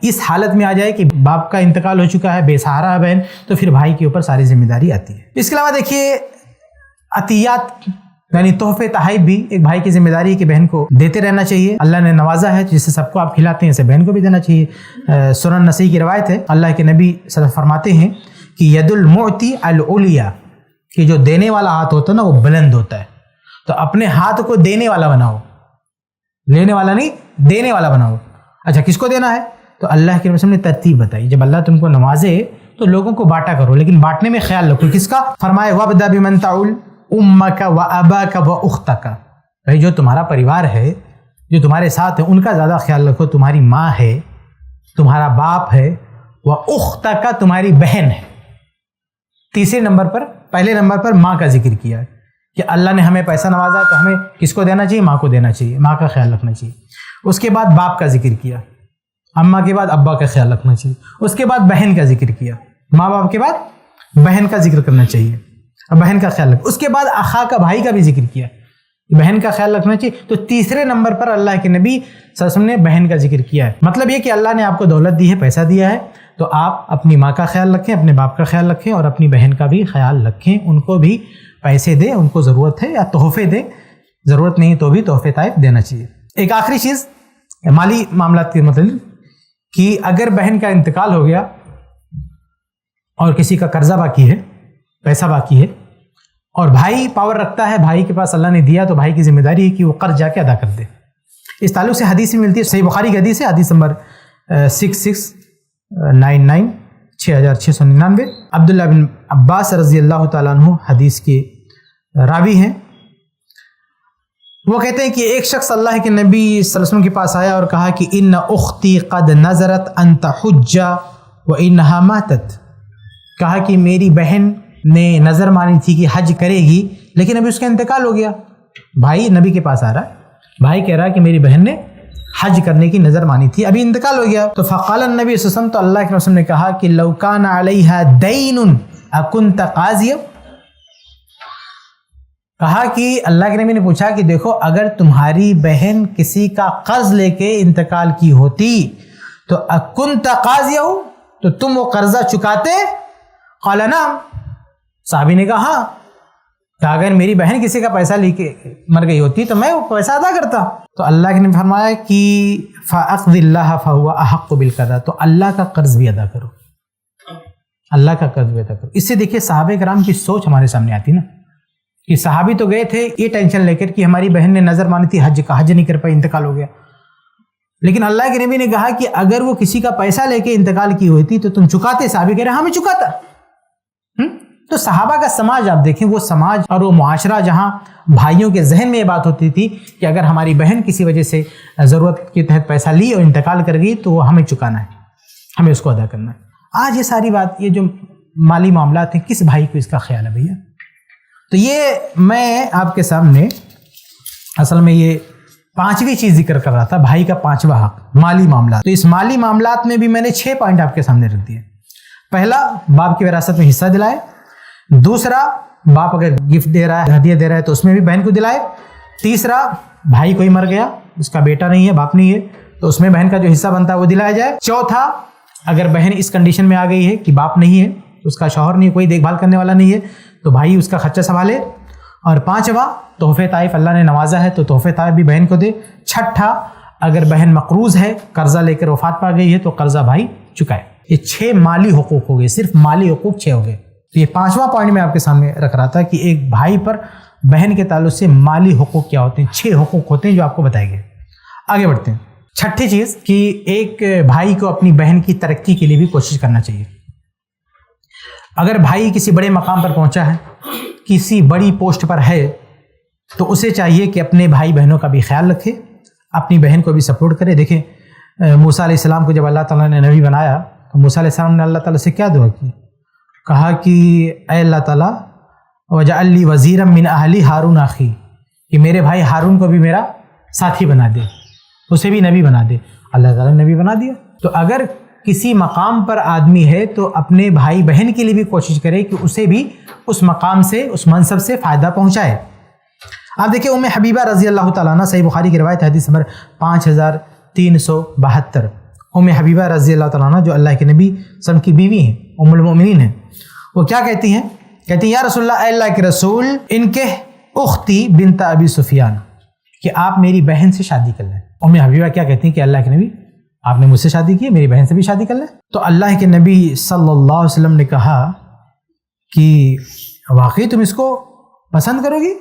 اس حالت میں آ جائے کہ باپ کا انتقال ہو چکا ہے، بے سہارا ہے بہن، تو پھر بھائی کے اوپر ساری ذمہ داری آتی ہے۔ اس کے علاوہ دیکھیے عطیات یعنی تحفے تحائف بھی ایک بھائی کی ذمہ داری ہے کہ بہن کو دیتے رہنا چاہیے۔ اللہ نے نوازا ہے جس سے سب کو آپ کھلاتے ہیں، اسے بہن کو بھی دینا چاہیے۔ سنن نسائی کی روایت ہے، اللہ کے نبی صلی اللہ علیہ وسلم فرماتے ہیں کہ ید المعطی العلیٰ، کہ جو دینے والا ہاتھ ہوتا ہے نا وہ بلند ہوتا ہے، تو اپنے ہاتھ کو دینے والا بناؤ، لینے والا نہیں، دینے والا بناؤ۔ اچھا، کس کو دینا ہے؟ تو اللہ کے نبی نے ترتیب بتائی، جب اللہ تم کو نوازے تو لوگوں کو بانٹا کرو، لیکن بانٹنے میں خیال رکھو کس کا؟ فرمائے وَابْدَأْ بِمَنْ تَعُولُ أُمَّكَ وَأَبَاكَ وَأُخْتَكَ، بھائی جو تمہارا پریوار ہے، جو تمہارے ساتھ ہے، ان کا زیادہ خیال رکھو۔ تمہاری ماں ہے، تمہارا باپ ہے، وَأُخْتَكَ تمہاری بہن ہے۔ تیسرے نمبر پر، پہلے نمبر پر ماں کا ذکر کیا ہے کہ اللہ نے ہمیں پیسہ نوازا تو ہمیں کس کو دینا چاہیے؟ ماں کو دینا چاہیے، ماں کا خیال رکھنا چاہیے۔ اس کے بعد باپ کا ذکر کیا، اماں کے بعد ابا کا خیال رکھنا چاہیے۔ اس کے بعد بہن کا ذکر کیا، ماں باپ کے بعد بہن کا ذکر کرنا چاہیے، بہن کا خیال رکھ۔ اس کے بعد اخا کا، بھائی کا بھی ذکر کیا، بہن کا خیال رکھنا چاہیے۔ تو تیسرے نمبر پر اللہ کے نبی صلی اللہ علیہ وسلم نے بہن کا ذکر کیا ہے۔ مطلب یہ کہ اللہ نے آپ کو دولت دی ہے، پیسہ دیا ہے، تو آپ اپنی ماں کا خیال رکھیں، اپنے باپ کا خیال رکھیں اور اپنی بہن کا بھی خیال رکھیں۔ ان کو بھی پیسے دیں، ان کو ضرورت ہے، یا تحفے دیں، ضرورت نہیں تو بھی تحفے طائف دینا چاہیے۔ ایک آخری چیز مالی معاملات کے متعلق کہ اگر بہن کا انتقال ہو گیا اور کسی کا قرضہ باقی ہے، پیسہ باقی ہے، اور بھائی پاور رکھتا ہے، بھائی کے پاس اللہ نے دیا، تو بھائی کی ذمہ داری ہے کہ وہ قرض جا کے ادا کر دے۔ اس تعلق سے حدیث میں ملتی ہے، صحیح بخاری کی حدیث ہے، حدیث نمبر 6699 6699۔ عبداللہ بن عباس رضی اللہ تعالیٰ عنہ حدیث کے راوی ہیں، وہ کہتے ہیں کہ ایک شخص اللہ کے نبی صلی اللہ علیہ وسلم کے پاس آیا اور کہا کہ ان اختی قد نظرت ان تحج وانہا ماتت، کہا کہ میری بہن نے نظر مانی تھی کہ حج کرے گی لیکن ابھی اس کا انتقال ہو گیا۔ بھائی نبی کے پاس آ رہا ہے، بھائی کہہ رہا ہے کہ میری بہن نے حج کرنے کی نظر مانی تھی، ابھی انتقال ہو گیا. تو فقال النبی صلی اللہ علیہ وسلم، تو اللہ کے رسول نے کہا کہ لو کان علیہا دین اکنت قاضیا. کہا کہ اللہ کے نبی نے پوچھا کہ دیکھو اگر تمہاری بہن کسی کا قرض لے کے انتقال کی ہوتی تو اکنت قاضیا، تو تم وہ قرضہ چکاتے؟ قال نعم، صحابی نے کہا ہاں، کہ اگر میری بہن کسی کا پیسہ لے کے مر گئی ہوتی تو میں وہ پیسہ ادا کرتا. تو اللہ نے فرمایا کہ فَأَقْضِ اللَّهَ فَهُوَ أَحَقُّ بِالْقَضَاءِ، تو اللہ کا قرض بھی ادا کرو، اللہ کا قرض بھی ادا کرو. اس سے دیکھیے صحابہ کرام کی سوچ ہمارے سامنے آتی نا، کہ صحابی تو گئے تھے یہ ٹینشن لے کر کہ ہماری بہن نے نظر مانی تھی حج کا، حج نہیں کر پائی، انتقال ہو گیا. لیکن اللہ کے نبی نے کہا کہ اگر وہ کسی کا پیسہ لے کے انتقال کی ہوتی تو تم چکاتے؟ صحابی کہہ رہے ہاں میں چکاتا. تو صحابہ کا سماج آپ دیکھیں، وہ سماج اور وہ معاشرہ جہاں بھائیوں کے ذہن میں یہ بات ہوتی تھی کہ اگر ہماری بہن کسی وجہ سے ضرورت کے تحت پیسہ لی اور انتقال کر گئی تو وہ ہمیں چکانا ہے، ہمیں اس کو ادا کرنا ہے. آج یہ ساری بات، یہ جو مالی معاملات ہیں، کس بھائی کو اس کا خیال ہے بھیا؟ تو یہ میں آپ کے سامنے اصل میں یہ 5ویں چیز ذکر کر رہا تھا، بھائی کا 5واں حق، مالی معاملات. تو اس مالی معاملات میں بھی میں نے 6 پوائنٹ آپ کے سامنے رکھ دیے. پہلا، باپ کی وراثت میں حصہ دلائے. دوسرا، باپ اگر گفٹ دے رہا ہے، ہدیہ دے رہا ہے تو اس میں بھی بہن کو دلائے. تیسرا، بھائی کوئی مر گیا، اس کا بیٹا نہیں ہے، باپ نہیں ہے، تو اس میں بہن کا جو حصہ بنتا ہے وہ دلایا جائے. چوتھا، اگر بہن اس کنڈیشن میں آ گئی ہے کہ باپ نہیں ہے، اس کا شوہر نہیں ہے، کوئی دیکھ بھال کرنے والا نہیں ہے، تو بھائی اس کا خرچہ سنبھالے. اور 5واں، تحفے طائف اللہ نے نوازا ہے تو تحفے طائف بھی بہن کو دے. چھٹا، اگر بہن مقروض ہے، قرضہ لے کر وفات پا گئی ہے تو قرضہ بھائی چکائے. یہ 6 مالی حقوق ہو گئے، صرف مالی حقوق 6 ہو گئے. تو یہ 5واں پوائنٹ میں آپ کے سامنے رکھ رہا تھا کہ ایک بھائی پر بہن کے تعلق سے مالی حقوق کیا ہوتے ہیں. 6 حقوق ہوتے ہیں جو آپ کو بتائے گئے. آگے بڑھتے ہیں. چھٹی چیز کہ ایک بھائی کو اپنی بہن کی ترقی کے لیے بھی کوشش کرنا چاہیے. اگر بھائی کسی بڑے مقام پر پہنچا ہے، کسی بڑی پوسٹ پر ہے، تو اسے چاہیے کہ اپنے بھائی بہنوں کا بھی خیال رکھے، اپنی بہن کو بھی سپورٹ کرے. دیکھیں موسیٰ علیہ السلام کو جب اللہ تعالیٰ نے نبی بنایا تو موسیٰ علیہ السلام نے اللہ تعالیٰ سے کیا دعا کی؟ کہا کہ اے اللہ تعالیٰ وَجَعَلْ لِي وَزِيرًا مِّنْ أَهْلِي ہارون اخی، کہ میرے بھائی ہارون کو بھی میرا ساتھی بنا دے، اسے بھی نبی بنا دے. اللہ تعالیٰ نے نبی بنا دیا. تو اگر کسی مقام پر آدمی ہے تو اپنے بھائی بہن کے لیے بھی کوشش کرے کہ اسے بھی اس مقام سے، اس منصب سے فائدہ پہنچائے. آپ دیکھیں ام حبیبہ رضی اللہ تعالیٰ عنہ، صحیح بخاری کی روایت، حدیث نمبر 5372. ام حبیبہ رضی اللہ تعالیٰ عنہ جو اللہ کے نبی صلی اللہ علیہ وسلم کی بیوی ہیں، ام المؤمنین ہیں، وہ کیا کہتی ہیں؟ کہتی ہیں یا رسول اللہ، اے اللہ کے رسول، ان کے اختی بنت ابی سفیان، کہ آپ میری بہن سے شادی کر لیں. ام حبیبہ کیا کہتی ہیں کہ اللہ کے نبی آپ نے مجھ سے شادی کی، میری بہن سے بھی شادی کر لیں. تو اللہ کے نبی صلی اللہ علیہ وسلم نے کہا کہ واقعی تم اس کو پسند کرو گی؟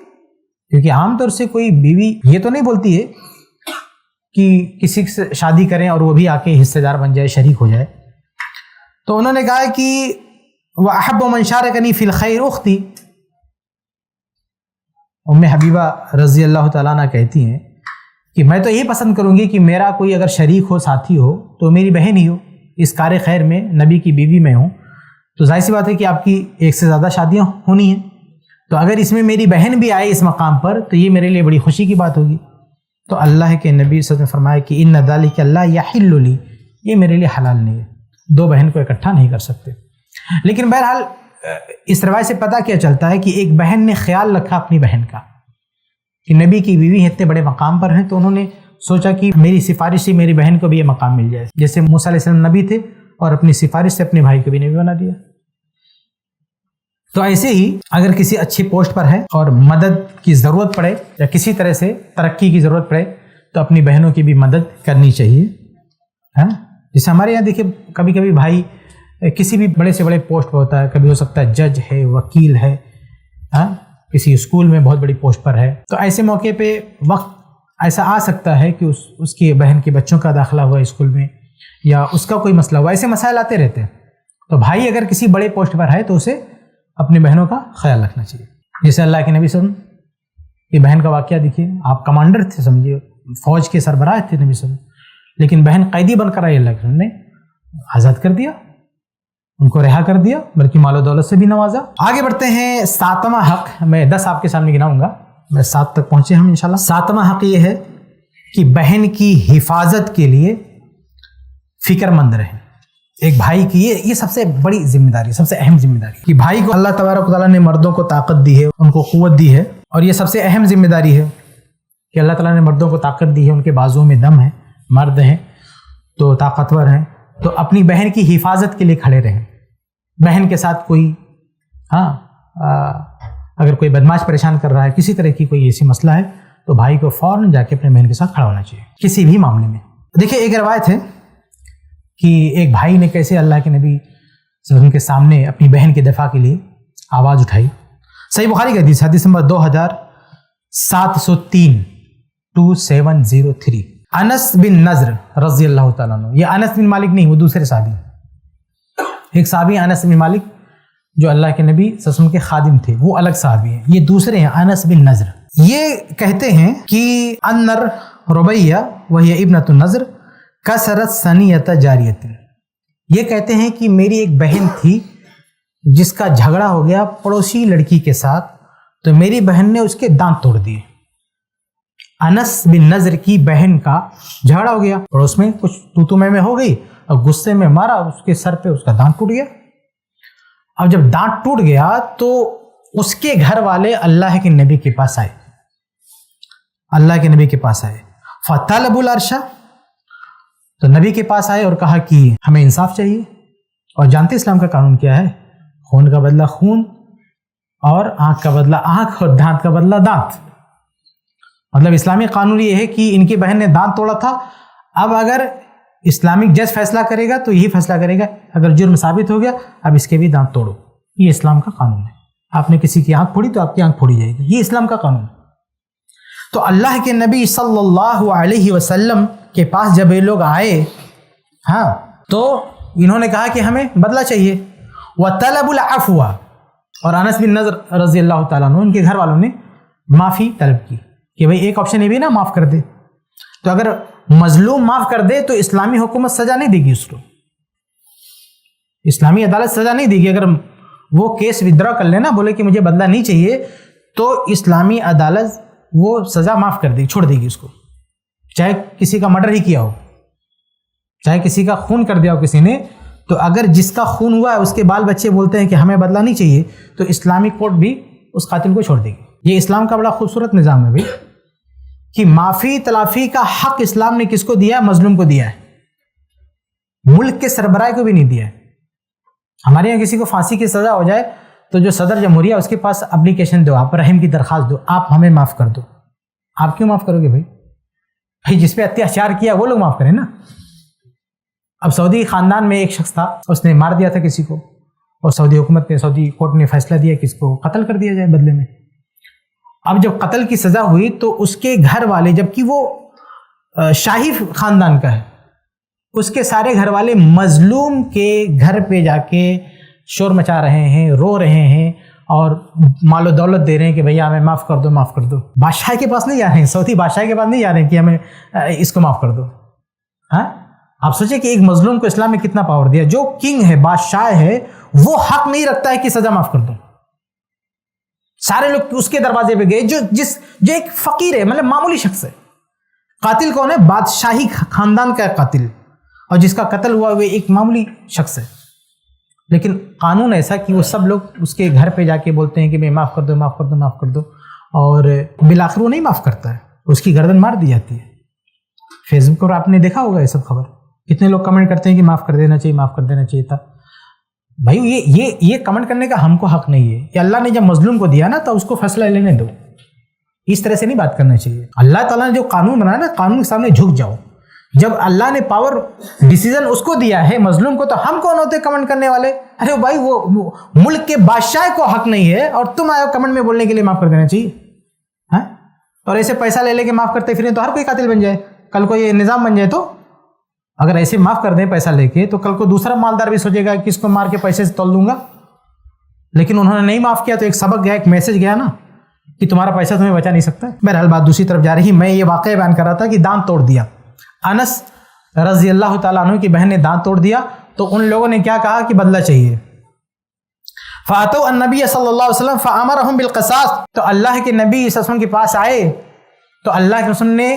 کیونکہ عام طور سے کوئی بیوی یہ تو نہیں بولتی ہے کہ کسی سے شادی کریں اور وہ بھی آ کے حصے دار بن جائے، شریک ہو جائے. تو انہوں نے کہا کہ وَأَحَبُّ مَنْ شَارَكَنِي فِي الْخَيْرِ أُخْتِي. ام حبیبہ رضی اللہ تعالیٰ عنہ کہتی ہیں کہ میں تو یہی پسند کروں گی کہ میرا کوئی اگر شریک ہو، ساتھی ہو، تو میری بہن ہی ہو. اس کار خیر میں نبی کی بیوی میں ہوں تو ظاہر سی بات ہے کہ آپ کی ایک سے زیادہ شادیاں ہونی ہیں. تو اگر اس میں میری بہن بھی آئے اس مقام پر تو یہ میرے لیے بڑی خوشی کی بات ہوگی. تو اللہ کے نبی صلی اللہ علیہ وسلم نے فرمایا کہ ان ذالک لا یحل لی، یہ میرے لیے حلال نہیں ہے، 2 بہن کو اکٹھا نہیں کر سکتے. لیکن بہرحال اس روایت سے پتہ کیا چلتا ہے کہ ایک بہن نے خیال رکھا اپنی بہن کا کہ نبی کی بیوی اتنے بڑے مقام پر ہیں، تو انہوں نے سوچا کہ میری سفارش سے میری بہن کو بھی یہ مقام مل جائے. جیسے موسیٰ علیہ السلام نبی تھے اور اپنی سفارش سے اپنے بھائی کو بھی نبی بنا دیا. تو ایسے ہی اگر کسی اچھی پوسٹ پر ہے اور مدد کی ضرورت پڑے یا کسی طرح سے ترقی کی ضرورت پڑے تو اپنی بہنوں کی بھی مدد کرنی چاہیے. ہاں، جیسے ہمارے یہاں دیکھیں کبھی کبھی بھائی کسی بھی بڑے سے بڑے پوسٹ پر ہوتا ہے، کبھی ہو سکتا ہے جج ہے، وکیل ہے، ہاں، کسی اسکول میں بہت بڑی پوسٹ پر ہے. تو ایسے موقع پہ وقت ایسا آ سکتا ہے کہ اس کی بہن کے بچوں کا داخلہ ہوا اسکول میں یا اس کا کوئی مسئلہ ہوا، ایسے مسائل آتے رہتے ہیں. تو بھائی اگر کسی بڑے پوسٹ پر ہے تو اسے اپنی بہنوں کا خیال رکھنا چاہیے. جیسے اللہ کے نبی صلی اللہ علیہ وسلم کی بہن کا واقعہ دیکھیے، آپ کمانڈر تھے، سمجھیے فوج کے سربراہ تھے نبی صلی اللہ علیہ وسلم، لیکن بہن قیدی بن کر آئی، اللہ کے نے آزاد کر دیا، ان کو رہا کر دیا، بلکہ مال و دولت سے بھی نوازا. آگے بڑھتے ہیں. 7واں حق، میں 10 آپ کے سامنے گناؤں گا، میں 7 تک پہنچے ہم انشاءاللہ. 7واں حق یہ ہے کہ بہن کی حفاظت کے لیے فکر مند رہیں. ایک بھائی کی یہ سب سے بڑی ذمہ داری، سب سے اہم ذمہ داری کہ بھائی کو اللہ تبارک و تعالیٰ نے مردوں کو طاقت دی ہے، ان کو قوت دی ہے، اور یہ سب سے اہم ذمہ داری ہے کہ اللہ تعالیٰ نے مردوں کو طاقت دی ہے، ان کے بازوؤں میں دم ہے، مرد ہیں تو طاقتور ہیں، تو اپنی بہن کی حفاظت کے لیے کھڑے رہیں. بہن کے ساتھ کوئی اگر کوئی بدماش پریشان کر رہا ہے، کسی طرح کی کوئی ایسی مسئلہ ہے، تو بھائی کو فوراً جا کے اپنے بہن کے ساتھ کھڑا ہونا چاہیے کسی بھی معاملے میں. دیکھیں ایک روایت ہے کہ ایک بھائی نے کیسے اللہ کے نبی صلی اللہ علیہ وسلم کے سامنے اپنی بہن کے دفاع کے لیے آواز اٹھائی. صحیح بخاری کا حدیث نمبر 2703 2703. انس بن نضر رضی اللہ تعالیٰ عنہ، یہ انس بن مالک نہیں، وہ دوسرے صحابی. ایک صحابی انس بن مالک جو اللہ کے نبی صلی اللہ علیہ وسلم کے خادم تھے، وہ الگ صحابی ہیں. یہ دوسرے ہیں انس بن نضر. یہ کہتے ہیں کہ انر ربیہ وہی ابنۃ النضر کسرت ثنیۃ جاریۃ. یہ کہتے ہیں کہ میری ایک بہن تھی جس کا جھگڑا ہو گیا پڑوسی لڑکی کے ساتھ، تو میری بہن نے اس کے دانت توڑ دیے. انس بن نضر کی بہن کا جھگڑا ہو گیا، پڑوس میں کچھ تو میں ہو گئی، اور غصے میں مارا، اس کے سر پہ اس کا دانت ٹوٹ گیا. اب جب دانت ٹوٹ گیا تو اس کے گھر والے اللہ کے نبی کے پاس آئے، اللہ کے نبی کے پاس آئے. فطلبوا العرش، تو نبی کے پاس آئے اور کہا کہ ہمیں انصاف چاہیے. اور جانتے اسلام کا قانون کیا ہے؟ خون کا بدلہ خون، اور آنکھ کا بدلہ آنکھ، اور دانت کا بدلہ دانت. مطلب اسلامی قانون یہ ہے کہ ان کی بہن نے دانت توڑا تھا، اب اگر اسلامک جج فیصلہ کرے گا تو یہی فیصلہ کرے گا، اگر جرم ثابت ہو گیا اب اس کے بھی دانت توڑو. یہ اسلام کا قانون ہے. آپ نے کسی کی آنکھ پھوڑی تو آپ کی آنکھ پھوڑی جائے گی، یہ اسلام کا قانون ہے. تو اللہ کے نبی صلی اللہ علیہ وسلم کے پاس جب یہ لوگ آئے تو انہوں نے کہا کہ ہمیں بدلہ چاہیے. وَطَلَبُ الْعَفْوَ، اور انس بن نضر رضی اللہ تعالیٰ عنہ ان کے گھر والوں نے معافی طلب کی کہ بھئی ایک آپشن یہ بھی نا معاف کر دے. تو اگر مظلوم معاف کر دے تو اسلامی حکومت سزا نہیں دے گی اس کو، اسلامی عدالت سزا نہیں دے گی. اگر وہ کیس ودرا کر لینا، بولے کہ مجھے بدلہ نہیں چاہیے، تو اسلامی عدالت وہ سزا معاف کر دے گی، چھوڑ دے گی اس کو، چاہے کسی کا مرڈر ہی کیا ہو، چاہے کسی کا خون کر دیا ہو کسی نے. تو اگر جس کا خون ہوا ہے اس کے بال بچے بولتے ہیں کہ ہمیں بدلہ نہیں چاہیے، تو اسلامی کورٹ بھی اس قاتل کو چھوڑ دے گی. یہ اسلام کا بڑا خوبصورت نظام ہے بھائی، کہ معافی تلافی کا حق اسلام نے کس کو دیا ہے؟ مظلوم کو دیا ہے، ملک کے سربراہ کو بھی نہیں دیا ہے. ہمارے یہاں کسی کو پھانسی کی سزا ہو جائے تو جو صدر جمہوریہ اس کے پاس اپلیکیشن دو، آپ رحم کی درخواست دو، آپ ہمیں معاف کر دو. آپ کیوں معاف کرو گے بھائی جس پہ اتیاچار کیا وہ لوگ معاف کریں نا. اب سعودی خاندان میں ایک شخص تھا، اس نے مار دیا تھا کسی کو، اور سعودی حکومت نے، سعودی کورٹ نے فیصلہ دیا کہ اس کو قتل کر دیا جائے بدلے میں. اب جب قتل کی سزا ہوئی تو اس کے گھر والے، جبکہ وہ شاہی خاندان کا ہے، اس کے سارے گھر والے مظلوم کے گھر پہ جا کے شور مچا رہے ہیں، رو رہے ہیں، اور مال و دولت دے رہے ہیں کہ بھیا ہمیں معاف کر دو، معاف کر دو. بادشاہ کے پاس نہیں جا رہے ہیں، سعودی بادشاہ کے پاس نہیں جا رہے ہیں کہ ہمیں اس کو معاف کر دو. آپ سوچیں کہ ایک مظلوم کو اسلام نے کتنا پاور دیا. جو کنگ ہے، بادشاہ ہے، وہ حق نہیں رکھتا ہے کہ سزا معاف کر دو. سارے لوگ اس کے دروازے پہ گئے، جو ایک فقیر ہے، مطلب معمولی شخص ہے. قاتل کون ہے؟ بادشاہی خاندان کا قاتل، اور جس کا قتل ہوا وہ ایک معمولی شخص ہے. لیکن قانون ایسا کہ وہ سب لوگ اس کے گھر پہ جا کے بولتے ہیں کہ میں معاف کر دو، معاف کر دو، معاف کر دو، اور بالآخر وہ نہیں معاف کرتا ہے، اس کی گردن مار دی جاتی ہے. فیس بک پر آپ نے دیکھا ہوگا یہ سب خبر، کتنے لوگ کمنٹ کرتے ہیں کہ معاف کر دینا چاہیے، معاف کر دینا چاہیے تھا. بھائی یہ کمنٹ کرنے کا ہم کو حق نہیں ہے. کہ اللہ نے جب مظلوم کو دیا نا تو اس کو فیصلہ لینے دو، اس طرح سے نہیں بات کرنا چاہیے. اللہ تعالیٰ نے جو قانون بنایا نا، قانون کے سامنے جھک جاؤ. جب اللہ نے پاور ڈیسیزن اس کو دیا ہے مظلوم کو، تو ہم کون ہوتے کمنٹ کرنے والے؟ ارے بھائی وہ ملک کے بادشاہ کو حق نہیں ہے اور تم آئے ہو کمنٹ میں بولنے کے لیے معاف کر دینا چاہیے. اور ایسے پیسہ لے کے معاف کرتے پھریں تو ہر کوئی قاتل بن جائے. کل کو یہ نظام بن جائے تو اگر ایسے معاف کر دیں پیسہ لے کے، تو کل کو دوسرا مالدار بھی سوچے گا کہ اس کو مار کے پیسے سے تول دوں گا. لیکن انہوں نے نہیں معاف کیا تو ایک سبق گیا، ایک میسج گیا نا کہ تمہارا پیسہ تمہیں بچا نہیں سکتا. بہرحال بات دوسری طرف جا رہی. میں یہ واقعہ بیان کر رہا تھا کہ دانت توڑ دیا. انس رضی اللہ تعالیٰ عنہ کی بہن نے دانت توڑ دیا تو ان لوگوں نے کیا کہا کہ بدلہ چاہیے. فاتوا النبی صلی اللہ علیہ وسلم فامرهم بالقصاص، تو اللہ کے نبی صلی اللہ علیہ وسلم کے پاس آئے تو اللہ کے رسول نے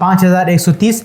5130,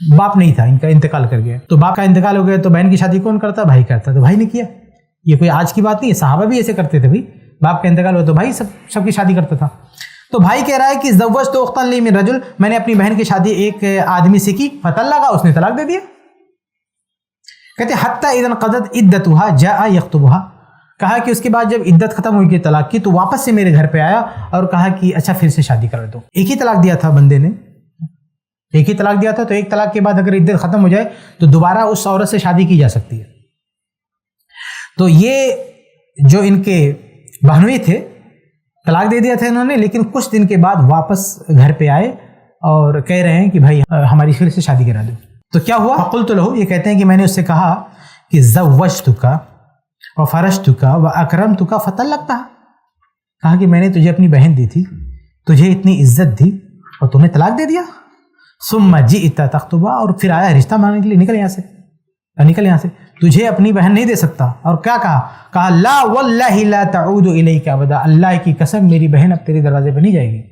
باپ نہیں تھا, ان کا انتقال کر گیا. تو باپ کا انتقال ہو گیا تو بہن کی شادی کون کرتا؟ بھائی کرتا. تو بھائی نے کیا. یہ کوئی آج کی بات نہیں ہے, صحابہ بھی ایسے کرتے تھے. بھائی باپ کا انتقال ہوا تو بھائی سب کی شادی کرتا تھا. تو بھائی کہہ رہا ہے کہ زوجت اختاً لی من رجل, میں نے اپنی بہن کی شادی ایک آدمی سے کی, فطلقها, اس نے طلاق دے دیا. کہتے حتی اذا انقضت عدتها جاء یخطبها, کہا کہ اس کے بعد جب عدت ختم ہوئی کہ طلاق کی تو واپس سے میرے گھر پہ آیا اور کہا کہ اچھا پھر سے شادی کر دو. ایک ہی طلاق دیا تھا بندے نے, ایک ہی طلاق دیا تھا, تو ایک طلاق کے بعد اگر عدت ختم ہو جائے تو دوبارہ اس عورت سے شادی کی جا سکتی ہے. تو یہ جو ان کے بہنوئی تھے طلاق دے دیا تھا انہوں نے, لیکن کچھ دن کے بعد واپس گھر پہ آئے اور کہہ رہے ہیں کہ بھائی ہماری پھر سے شادی کرا دو. تو کیا ہوا؟ فقلت له, یہ کہتے ہیں کہ میں نے اس سے کہا کہ زوجتک وفرشتک واکرمتک فطلقتها, کہا کہ میں نے تجھے اپنی بہن دی تھی, تجھے اتنی عزت دی اور تم نے طلاق دے دیا. ثم جئت تخطبها, اور پھر آیا رشتہ مانگنے کے لیے, نکل یہاں سے, تجھے اپنی بہن نہیں دے سکتا. اور کیا کہا لا واللہ لا تعود الیک ابدا, اللہ کی قسم میری بہن اب تیرے دروازے پہ نہیں جائے گی.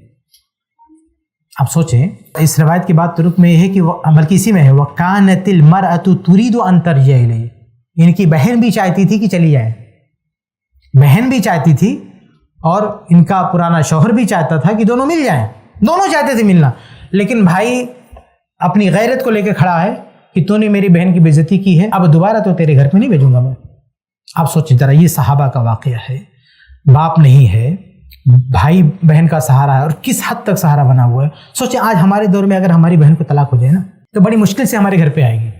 اب سوچیں, اس روایت کی بات ترک میں یہ ہے کہ بلکہ اسی میں ہے وَكَانَتِ الْمَرْأَةُ تُرِيدُ أَن تَرْجِعَ إِلَيْهِ, ان کی بہن بھی چاہتی تھی کہ چلی جائے, بہن بھی چاہتی تھی اور ان کا پرانا شوہر بھی چاہتا تھا کہ دونوں مل جائیں, دونوں چاہتے تھے ملنا. لیکن بھائی اپنی غیرت کو لے کے کھڑا ہے کہ تو نے میری بہن کی بے عزتی کی ہے, اب دوبارہ تو تیرے گھر پہ نہیں بھیجوں گا میں. آپ سوچیں ذرا, یہ صحابہ کا واقعہ ہے, باپ نہیں ہے, بھائی بہن کا سہارا ہے, اور کس حد تک سہارا بنا ہوا ہے. سوچیں آج ہمارے دور میں اگر ہماری بہن کو طلاق ہو جائے نا تو بڑی مشکل سے ہمارے گھر پہ آئے گی,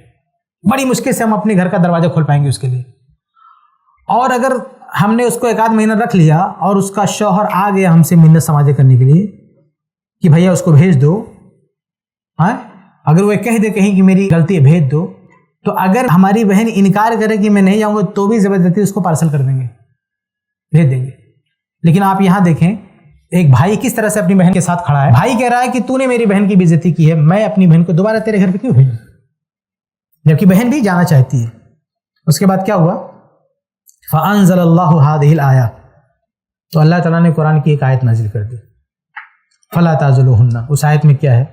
بڑی مشکل سے ہم اپنے گھر کا دروازہ کھول پائیں گے اس کے لیے. اور اگر ہم نے اس کو ایک آدھ مہینہ رکھ لیا اور اس کا شوہر آ گیا ہم سے منت سماجے کرنے کے لیے کہ بھیا اس کو بھیج دو, اگر وہ کہہ دے کہیں کہ میری غلطی ہے بھیج دو, تو اگر ہماری بہن انکار کرے کہ میں نہیں جاؤں گا تو بھی زبردستی اس کو پارسل کر دیں گے, بھیج دیں گے. لیکن آپ یہاں دیکھیں ایک بھائی کس طرح سے اپنی بہن کے ساتھ کھڑا ہے. بھائی کہہ رہا ہے کہ تو نے میری بہن کی بے عزتی کی ہے, میں اپنی بہن کو دوبارہ تیرے گھر پہ کیوں بھیجوں, جبکہ بہن بھی جانا چاہتی ہے. اس کے بعد کیا ہوا؟ فَأَنزَلَ اللَّهُ هَذِهِ الْآيَةَ, تو اللہ تعالیٰ نے قرآن کی ایک آیت نازل کر دی, فَلَا تَعْضُلُوهُنَّ. اس آیت میں کیا ہے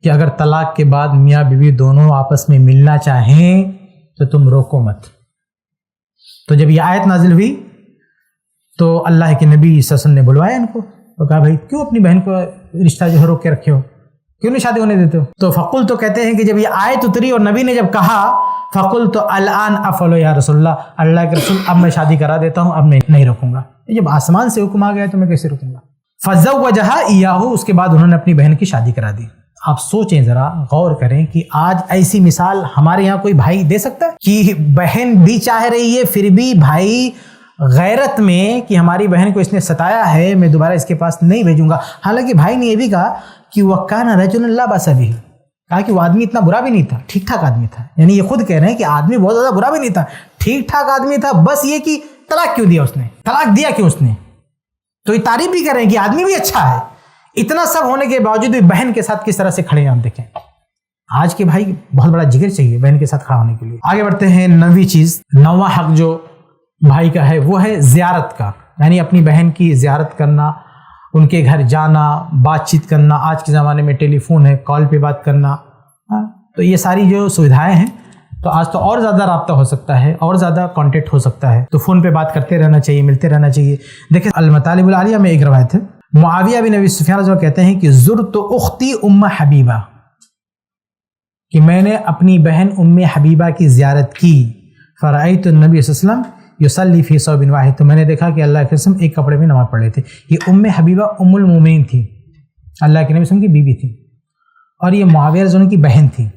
کہ اگر طلاق کے بعد میاں بیوی دونوں آپس میں ملنا چاہیں تو تم روکو مت. تو جب یہ آیت نازل ہوئی تو اللہ کے نبی صلی اللہ علیہ وسلم نے بلوایا ان کو اور کہا بھائی کیوں اپنی بہن کو رشتہ جو ہے روک کے رکھے ہو, کیوں نہیں شادی ہونے دیتے ہو؟ تو فقل تو کہتے ہیں کہ جب یہ آیت اتری اور نبی نے جب کہا فقل تو الان افعل یا رسول اللہ, اللہ کے رسول اب میں شادی کرا دیتا ہوں, اب میں نہیں روکوں گا. جب آسمان سے حکم آ گیا تو میں کیسے روکوں گا؟ فزوجہا ایاہ, اس کے بعد انہوں نے اپنی بہن کی شادی کرا دی. آپ سوچیں ذرا, غور کریں کہ آج ایسی مثال ہمارے یہاں کوئی بھائی دے سکتا ہے کہ بہن بھی چاہ رہی ہے پھر بھی بھائی غیرت میں کہ ہماری بہن کو اس نے ستایا ہے میں دوبارہ اس کے پاس نہیں بھیجوں گا. حالانکہ بھائی نے یہ بھی کہا کہ وَكَانَ رَجُلٌ لَا بَأْسَ بِهِ, کہا کہ وہ آدمی اتنا برا بھی نہیں تھا, ٹھیک ٹھاک آدمی تھا. یعنی یہ خود کہہ رہے ہیں کہ آدمی بہت زیادہ برا بھی نہیں تھا, ٹھیک ٹھاک آدمی تھا, بس یہ کہ طلاق کیوں دیا اس نے, طلاق دیا کیوں اس نے. تو یہ تعریف بھی کر رہے ہیں کہ آدمی بھی اچھا ہے. اتنا سب ہونے کے باوجود بھی بہن کے ساتھ کس طرح سے کھڑے ہیں. آپ دیکھیں آج کے بھائی بہت بڑا جگر چاہیے بہن کے ساتھ کھڑا ہونے کے لیے. آگے بڑھتے ہیں. نویں چیز, نواں حق جو بھائی کا ہے وہ ہے زیارت کا, یعنی اپنی بہن کی زیارت کرنا, ان کے گھر جانا, بات چیت کرنا. آج کے زمانے میں ٹیلی فون ہے, کال پہ بات کرنا, تو یہ ساری جو سویدھائیں ہیں تو آج تو اور زیادہ رابطہ ہو سکتا ہے, اور زیادہ کانٹیکٹ ہو سکتا ہے. تو فون پہ بات کرتے رہنا چاہیے, ملتے رہنا چاہیے. دیکھیں المطالب العالیہ میں ایک روایت ہے, معاویہ بن ابی سفیان جو کہتے ہیں کہ زرت اختی ام حبیبہ, کہ میں نے اپنی بہن ام حبیبہ کی زیارت کی. فرأیت النبی صلی اللہ علیہ وسلم یصلی فی ثوب واحد, تو میں نے دیکھا کہ اللہ کے رسول ایک کپڑے میں نماز پڑھ رہے تھے. یہ ام حبیبہ ام المومنین تھی, اللہ کے نبی صلی اللہ علیہ وسلم کی بیوی تھی, اور یہ معاویہ رضی اللہ عنہ کی بہن تھی.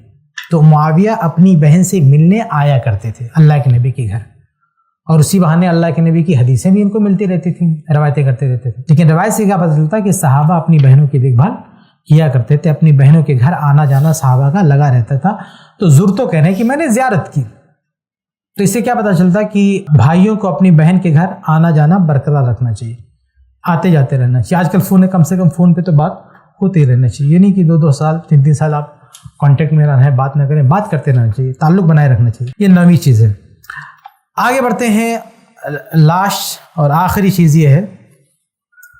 تو معاویہ اپنی بہن سے ملنے آیا کرتے تھے اللہ کے نبی کے گھر, اور اسی بہانے اللہ کے نبی کی حدیثیں بھی ان کو ملتی رہتی تھیں, روایتیں کرتے رہتے تھے. لیکن روایت سے کیا پتہ چلتا ہے کہ صحابہ اپنی بہنوں کی دیکھ بھال کیا کرتے تھے, اپنی بہنوں کے گھر آنا جانا صحابہ کا لگا رہتا تھا. تو زرتو کہہ رہے ہیں کہ میں نے زیارت کی. تو اس سے کیا پتہ چلتا کہ بھائیوں کو اپنی بہن کے گھر آنا جانا برقرار رکھنا چاہیے, آتے جاتے رہنا چاہیے. آج کل فون ہے, کم سے کم فون پہ تو بات ہوتی رہنا چاہیے. یہ نہیں کہ 2 سال 3 سال آپ کانٹیکٹ میں رہنا ہے, بات نہ کریں, بات کرتے رہنا چاہیے, تعلق بنائے رکھنا چاہیے. یہ نویں چیز ہے. آگے بڑھتے ہیں. لاسٹ اور آخری چیز یہ ہے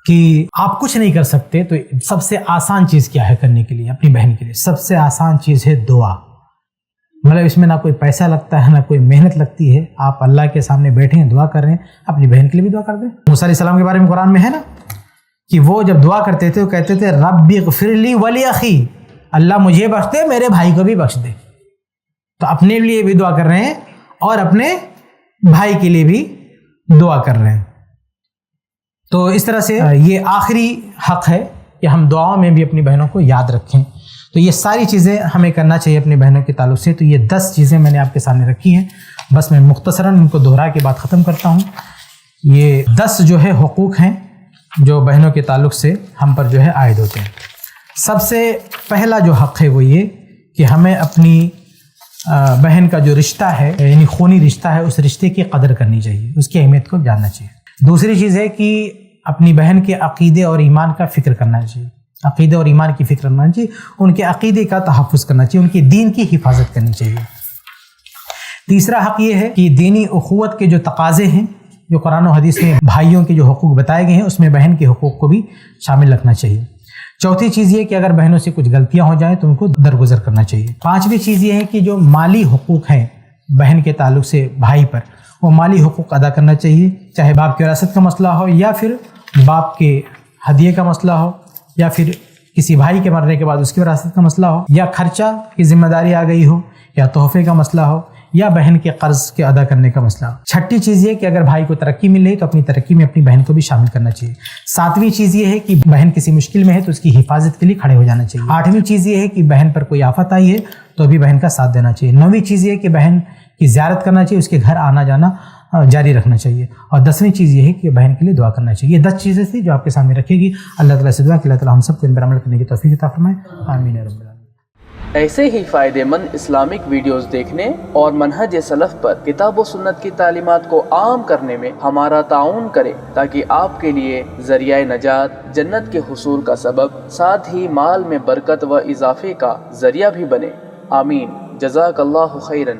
کہ آپ کچھ نہیں کر سکتے تو سب سے آسان چیز کیا ہے کرنے کے لیے اپنی بہن کے لیے؟ سب سے آسان چیز ہے دعا. مطلب اس میں نہ کوئی پیسہ لگتا ہے نہ کوئی محنت لگتی ہے. آپ اللہ کے سامنے بیٹھے ہیں دعا کر رہے ہیں, اپنی بہن کے لیے بھی دعا کر دیں. موسیٰ علیہ السلام کے بارے میں قرآن میں ہے نا کہ وہ جب دعا کرتے تھے وہ کہتے تھے رب اغفر لی ولی اخی, اللہ مجھے بخش دے میرے بھائی کو بھی بخش دے. تو اپنے لیے بھی دعا کر رہے ہیں اور اپنے بھائی کے لیے بھی دعا کر رہے ہیں. تو اس طرح سے یہ آخری حق ہے کہ ہم دعاؤں میں بھی اپنی بہنوں کو یاد رکھیں. تو یہ ساری چیزیں ہمیں کرنا چاہیے اپنی بہنوں کے تعلق سے. تو یہ 10 چیزیں میں نے آپ کے سامنے رکھی ہیں, بس میں مختصراً ان کو دہرا کے بعد ختم کرتا ہوں. یہ 10 جو ہے حقوق ہیں جو بہنوں کے تعلق سے ہم پر جو ہے عائد ہوتے ہیں. سب سے پہلا جو حق ہے وہ یہ کہ ہمیں اپنی بہن کا جو رشتہ ہے یعنی خونی رشتہ ہے اس رشتے کی قدر کرنی چاہیے, اس کی اہمیت کو جاننا چاہیے. دوسری چیز ہے کہ اپنی بہن کے عقیدے اور ایمان کا فکر کرنا چاہیے, عقیدے اور ایمان کی فکر کرنا چاہیے, ان کے عقیدے کا تحفظ کرنا چاہیے, ان کے دین کی حفاظت کرنی چاہیے. تیسرا حق یہ ہے کہ دینی اخوت کے جو تقاضے ہیں جو قرآن و حدیث میں بھائیوں کے جو حقوق بتائے گئے ہیں اس میں بہن کے حقوق کو بھی شامل رکھنا چاہیے. چوتھی چیز یہ کہ اگر بہنوں سے کچھ غلطیاں ہو جائیں تو ان کو درگزر کرنا چاہیے. پانچویں چیز یہ ہے کہ جو مالی حقوق ہیں بہن کے تعلق سے بھائی پر وہ مالی حقوق ادا کرنا چاہیے, چاہے باپ کی وراثت کا مسئلہ ہو یا پھر باپ کے ہدیے کا مسئلہ ہو یا پھر کسی بھائی کے مرنے کے بعد اس کی وراثت کا مسئلہ ہو یا خرچہ کی ذمہ داری آ گئی ہو یا تحفے کا مسئلہ ہو یا بہن کے قرض کے ادا کرنے کا مسئلہ ہو. چھٹی چیز یہ کہ اگر بھائی کو ترقی مل رہی تو اپنی ترقی میں اپنی بہن کو بھی شامل کرنا چاہیے. ساتویں چیز یہ ہے کہ بہن کسی مشکل میں ہے تو اس کی حفاظت کے لیے کھڑے ہو جانا چاہیے. آٹھویں چیز یہ ہے کہ بہن پر کوئی آفت آئی ہے تو بھی بہن کا ساتھ دینا چاہیے. نویں چیز یہ ہے کہ بہن کی زیارت کرنا چاہیے, اس کے گھر آنا جانا جاری رکھنا چاہیے. اور 10ویں چیز یہ ہے کہ بہن کے لیے دعا کرنا چاہیے. یہ 10 چیزیں تھیں جو آپ کے سامنے رکھے گی. اللہ تعالیٰ سے دعا کہ اللہ تعالیٰ ہم سب کو ان پر عمل کرنے کی توفیق عطا فرمائے. آمین یا رب العالمین. ایسے ہی فائدہ مند اسلامک ویڈیوز دیکھنے اور منہج سلف پر کتاب و سنت کی تعلیمات کو عام کرنے میں ہمارا تعاون کریں تاکہ آپ کے لیے ذریعہ نجات جنت کے حصول کا سبب ساتھ ہی مال میں برکت و اضافے کا ذریعہ بھی بنے. آمین. جزاک اللہ خیرن.